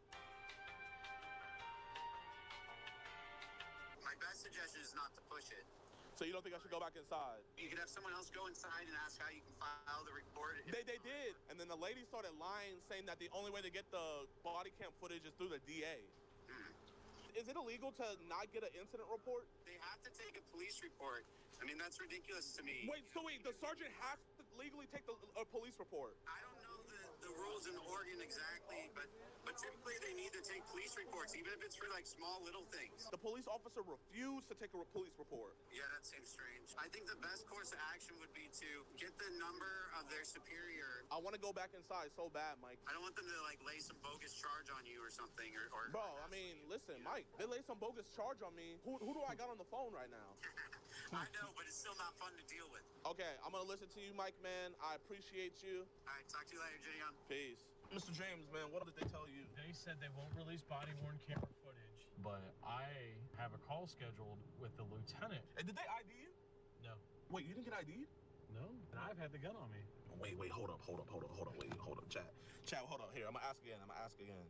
My best suggestion is not to push it. So you don't think I should go back inside? You could have someone else go inside and ask how you can file the report. They did. And then the lady started lying, saying that the only way to get the body cam footage is through the DA. Is it illegal to not get an incident report? They have to take a police report. I mean, that's ridiculous to me. Wait, the sergeant has to legally take a police report? I don't know the rules in Oregon exactly, but typically they need to take police reports, even if it's for like small little things. The police officer refused to take a police report. Yeah, that seems strange. I think the best course of action would be to get the number of their superior. I want to go back inside so bad, Mike. I don't want them to like lay some bogus charge on you or something. Or Bro, I mean, listen, Mike, they lay some bogus charge on me. Who do I got on the phone right now? I know, but it's still not fun to deal with. Okay, I'm gonna listen to you, Mike, man. I appreciate you. All right, talk to you later, Gideon. Peace. Mr. James, man, what did they tell you? They said they won't release body-worn camera footage, but I have a call scheduled with the lieutenant. And did they ID you? No. Wait, you didn't get ID'd? No, and I've had the gun on me. Wait, hold up, chat, hold up. Here, I'm gonna ask again.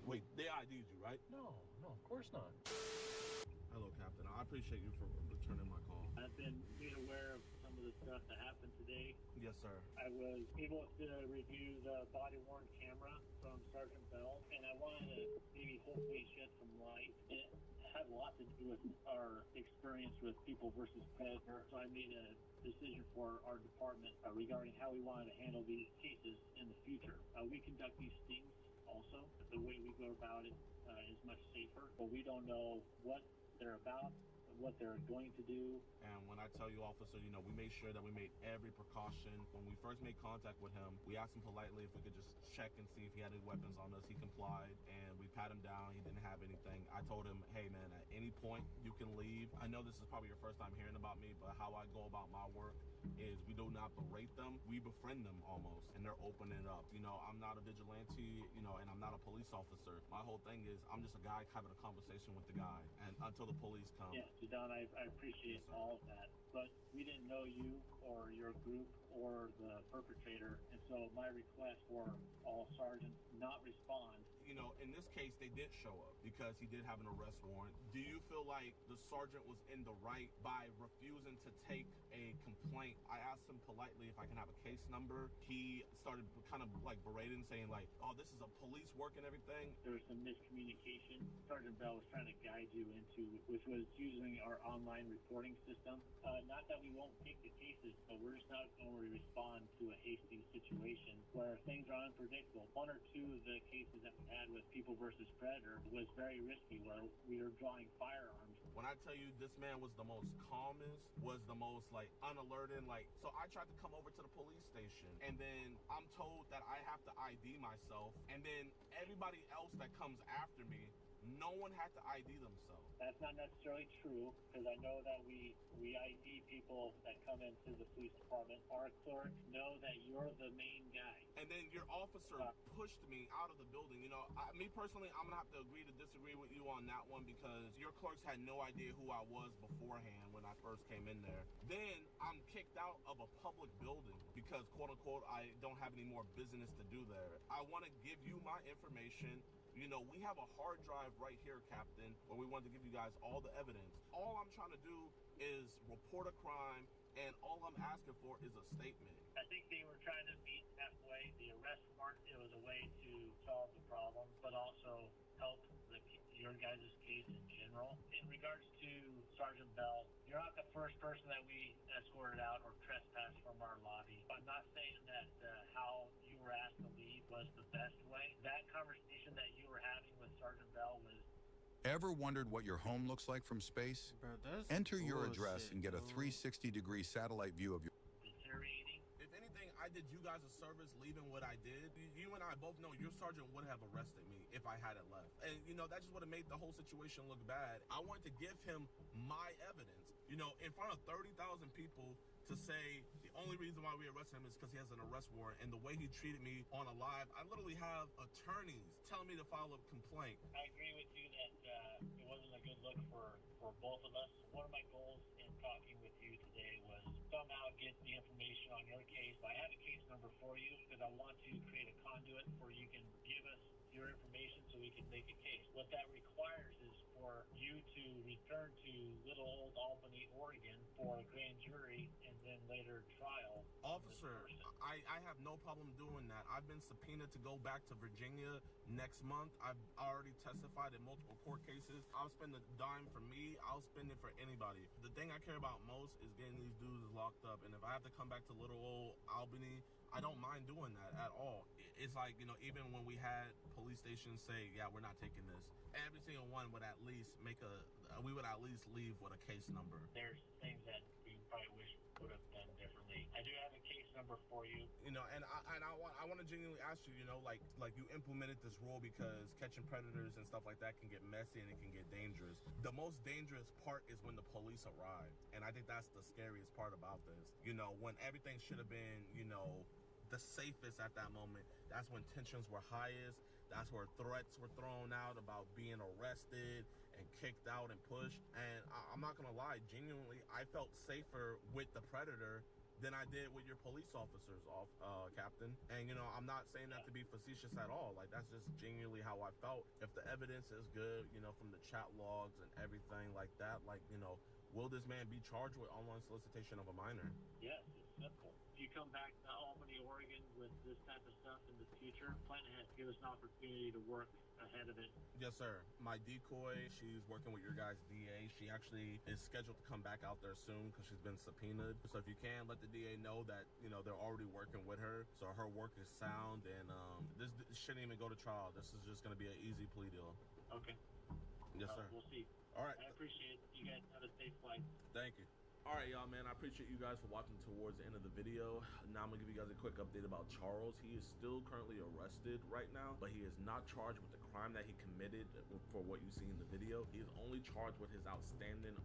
Wait, they ID'd you, right? No, of course not. Hello, Captain. I appreciate you for returning my call. I've been made aware of some of the stuff that happened today. Yes, sir. I was able to review the body-worn camera from Sergeant Bell, and I wanted to maybe hopefully shed some light. It had a lot to do with our experience with People versus Predator, so I made a decision for our department regarding how we wanted to handle these cases in the future. We conduct these stings also. The way we go about it is much safer, but we don't know what they're about, what they're going to do. And when I tell you, officer, you know, we made sure that we made every precaution. When we first made contact with him, we asked him politely if we could just check and see if he had any weapons on us. He complied, and we pat him down. He didn't have anything. I told him, hey, man, at any point you can leave. I know this is probably your first time hearing about me, but how I go about my work is we do not berate them. We befriend them almost, and they're opening up. You know, I'm not a vigilante, you know, and I'm not a police officer. My whole thing is I'm just a guy having a conversation with the guy, and until the police come. Yeah, Don, I appreciate all of that, but we didn't know you or your group or the perpetrator, and so my request for all sergeants not respond. You know, in this case, they did show up because he did have an arrest warrant. Do you feel like the sergeant was in the right by refusing to take a complaint? I asked him politely if I can have a case number. He started kind of like berating, saying like, oh, this is a police work and everything. There was some miscommunication Sergeant Bell was trying to guide you into, which was using our online reporting system. Not that we won't take the cases, but we're just not going to respond to a hasty situation where things are unpredictable. One or two of the cases that we had with People versus Predator was very risky, where we were drawing firearms. When I tell you this man was the most calmest, was the most like unalerted, like, so I tried to come over to the police station, and then I'm told that I have to ID myself, and then everybody else that comes after me, no one had to ID themselves. That's not necessarily true, because I know that we ID people that come into the police department. Our clerks know that you're the main guy. And then your officer pushed me out of the building. You know, me personally, I'm going to have to agree to disagree with you on that one, because your clerks had no idea who I was beforehand when I first came in there. Then I'm kicked out of a public building because, quote unquote, I don't have any more business to do there. I want to give you my information. You know, we have a hard drive right here, Captain, where we wanted to give you guys all the evidence. All I'm trying to do is report a crime, and all I'm asking for is a statement. I think they were trying to meet halfway. The arrest warrant, it was a way to solve the problem, but also help your guys' case in general. In regards to Sergeant Bell, you're not the first person that we escorted out or trespassed from our lobby. I'm not saying that how you were asked to leave was the best way. That conversation that you were having with Sergeant Bell was... Ever wondered what your home looks like from space? Bro, Enter your address and get a 360-degree satellite view of your... If anything, I did you guys a service leaving what I did. You and I both know your sergeant would have arrested me if I hadn't left. And, you know, that just would have made the whole situation look bad. I wanted to give him my evidence, you know, in front of 30,000 people, to say the only reason why we arrested him is because he has an arrest warrant. And the way he treated me on a live, I literally have attorneys telling me to file a complaint. I agree with you that it wasn't a good look for both of us. One of my goals in talking with you today was somehow get the information on your case. I have a case number for you because I want to create a conduit where you can give us your information so we can make a case. What that requires is for you to return to little old Albany, Oregon for a grand jury and then later trial. Officer, I have no problem doing that. I've been subpoenaed to go back to Virginia next month. I've already testified in multiple court cases. I'll spend a dime for me. I'll spend it for anybody. The thing I care about most is getting these dudes locked up. And if I have to come back to little old Albany, I don't mind doing that at all. It's like, you know, even when we had police stations say, yeah, we're not taking this, every single one would at least we would at least leave with a case number. There's things that we probably wish would have done differently. I do have a case number for you. You know, and I want to genuinely ask you, you know, like you implemented this rule because catching predators and stuff like that can get messy and it can get dangerous. The most dangerous part is when the police arrive. And I think that's the scariest part about this. You know, when everything should have been, you know, the safest at that moment, that's when tensions were highest. That's where threats were thrown out about being arrested and kicked out and pushed. And I'm not gonna lie, genuinely, I felt safer with the predator than I did with your police officers, Captain. And, you know, I'm not saying that to be facetious at all. Like, that's just genuinely how I felt. If the evidence is good, you know, from the chat logs and everything like that, like, you know, will this man be charged with online solicitation of a minor? Yes, it's simple. If you come back to Albany, Oregon with this type of stuff in the future, plan ahead. Give us an opportunity to work ahead of it. Yes, sir. My decoy, she's working with your guys' DA. She actually is scheduled to come back out there soon because she's been subpoenaed. So if you can, let the DA know that, you know, they're already working with her. So her work is sound, and this shouldn't even go to trial. This is just going to be an easy plea deal. Okay. Yes, sir. We'll see. All right. I appreciate it. You guys have a safe flight. Thank you. All right, y'all, man. I appreciate you guys for watching towards the end of the video. Now I'm gonna give you guys a quick update about Charles. He is still currently arrested right now, but he is not charged with the crime that he committed for what you see in the video. He is only charged with his outstanding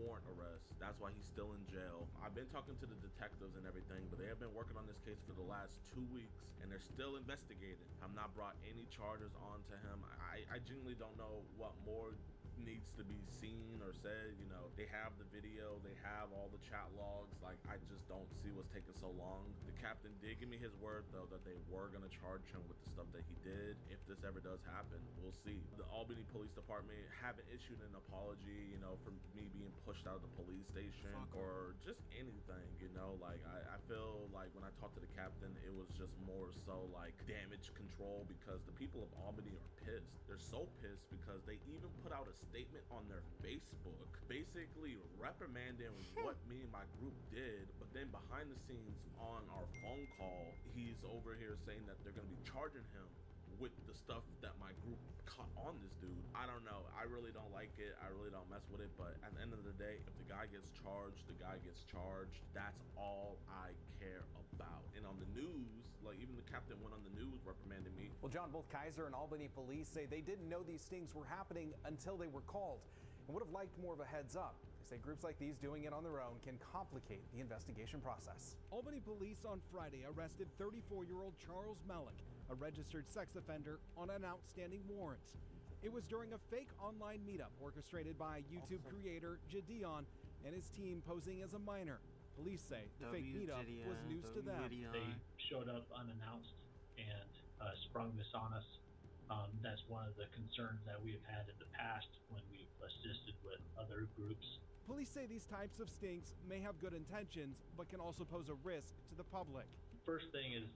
warrant arrest. That's why he's still in jail. I've been talking to the detectives and everything, but they have been working on this case for the last 2 weeks, and they're still investigating. I've not brought any charges onto him. I genuinely don't know what more needs to be seen or said. You know, they have the video, they have all the chat logs. Like, I just don't see what's taking so long. The captain did give me his word though that they were gonna charge him with the stuff that he did. If this ever does happen, we'll see. The Albany Police Department haven't issued an apology, you know, for me being pushed out of the police station or just anything, you know. Like, I feel like when I talked to the captain, it was just more so like damage control, because the people of Albany are pissed. They're so pissed because they even put out a statement on their Facebook basically reprimanding what me and my group did, but then behind the scenes on our phone call, he's over here saying that they're gonna be charging him with the stuff that my group caught on this dude. I don't know. I really don't like it. I really don't mess with it, but at the end of the day, if the guy gets charged, the guy gets charged. That's all I care about. And on the news, like, even the captain went on the news reprimanding me. Well, John, both Kaiser and Albany police say they didn't know these stings were happening until they were called and would have liked more of a heads up. They say groups like these doing it on their own can complicate the investigation process. Albany police on Friday arrested 34-year-old Charles Malik, a registered sex offender, on an outstanding warrant. It was during a fake online meetup orchestrated by YouTube creator Gideon and his team posing as a minor. Police say the fake meetup was news to them. They showed up unannounced and sprung this on us. That's one of the concerns that we have had in the past when we've assisted with other groups. Police say these types of stings may have good intentions, but can also pose a risk to the public. First thing is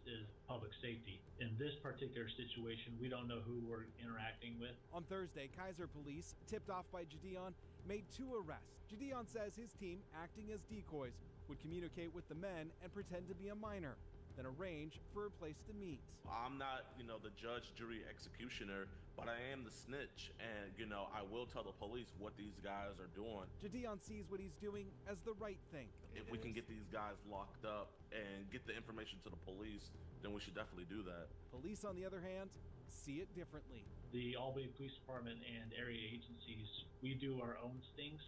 public safety. In this particular situation, we don't know who we're interacting with. On Thursday, Kaiser police, tipped off by Gideon, made 2 arrests. Gideon says his team, acting as decoys, would communicate with the men and pretend to be a minor, then arrange for a place to meet. I'm not, you know, the judge, jury, executioner, but I am the snitch, and, you know, I will tell the police what these guys are doing. Gideon sees what he's doing as the right thing. If we can get these guys locked up and get the information to the police, then we should definitely do that. Police, on the other hand, see it differently. The Albany Police Department and area agencies, we do our own stings,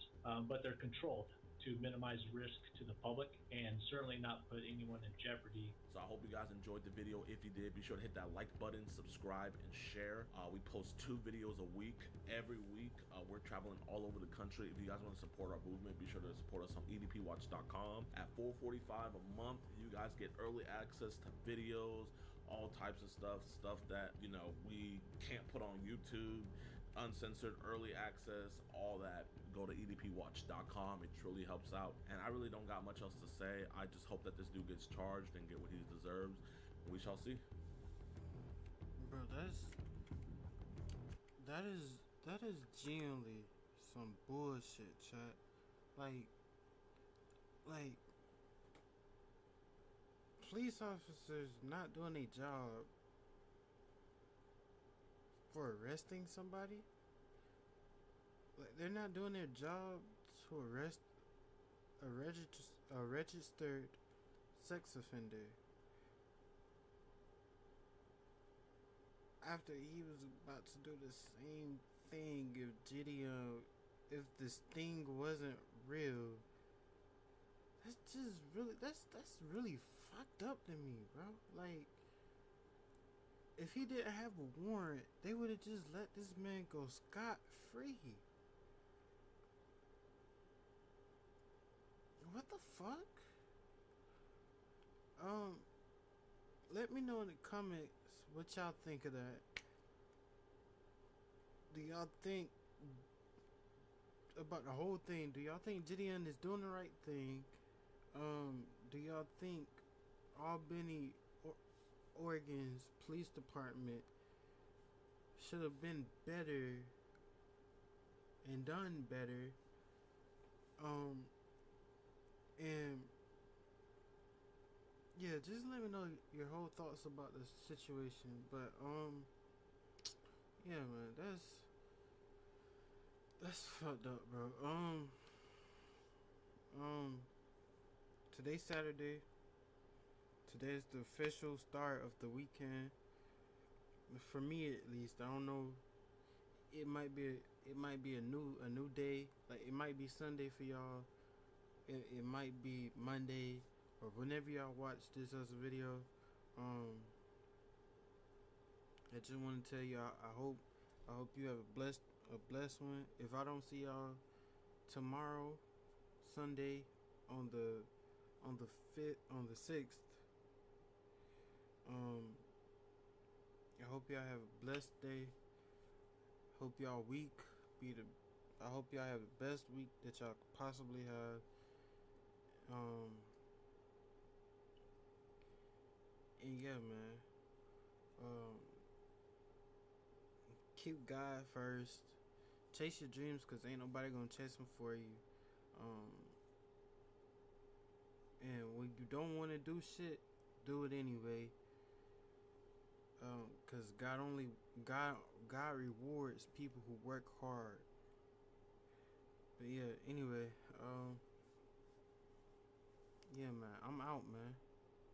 but they're controlled to minimize risk to the public and certainly not put anyone in jeopardy. So I hope you guys enjoyed the video. If you did, be sure to hit that like button, subscribe, and share. We post 2 videos a week, every week. We're traveling all over the country. If you guys want to support our movement, be sure to support us on edpwatch.com. At $4.45 a month, you guys get early access to videos, all types of stuff that, you know, we can't put on YouTube, uncensored early access, all that. Go to edpwatch.com. It truly helps out, and I really don't got much else to say. I just hope that this dude gets charged and get what he deserves. We shall see. Bro, that is genuinely some bullshit, chat. Like police officers not doing their job for arresting somebody. Like, they're not doing their job to arrest a registered sex offender after he was about to do the same thing. If the sting wasn't real, that's really fucked up to me, bro. Like, if he didn't have a warrant, they would have just let this man go scot-free. What the fuck? Let me know in the comments what y'all think of that. Do y'all think about the whole thing? Do y'all think Gideon is doing the right thing? Do y'all think Albany, Oregon's police department should have been better and done better? And yeah, just let me know your whole thoughts about the situation. But yeah, man, That's fucked up, bro. Today's Saturday. Today's the official start of the weekend. For me, at least, I don't know. It might be a new day. Like it might be Sunday for y'all. It might be Monday or whenever y'all watch this as a video. I just want to tell y'all. I hope you have a blessed one. If I don't see y'all tomorrow, Sunday, on the 6th, I hope y'all have a blessed day. Hope y'all week I hope y'all have the best week that y'all could possibly have. And yeah, man. Keep God first. Chase your dreams, cause ain't nobody gonna chase them for you. And when you don't want to do shit, do it anyway. Cause God rewards people who work hard. But yeah, anyway, yeah, man, I'm out, man.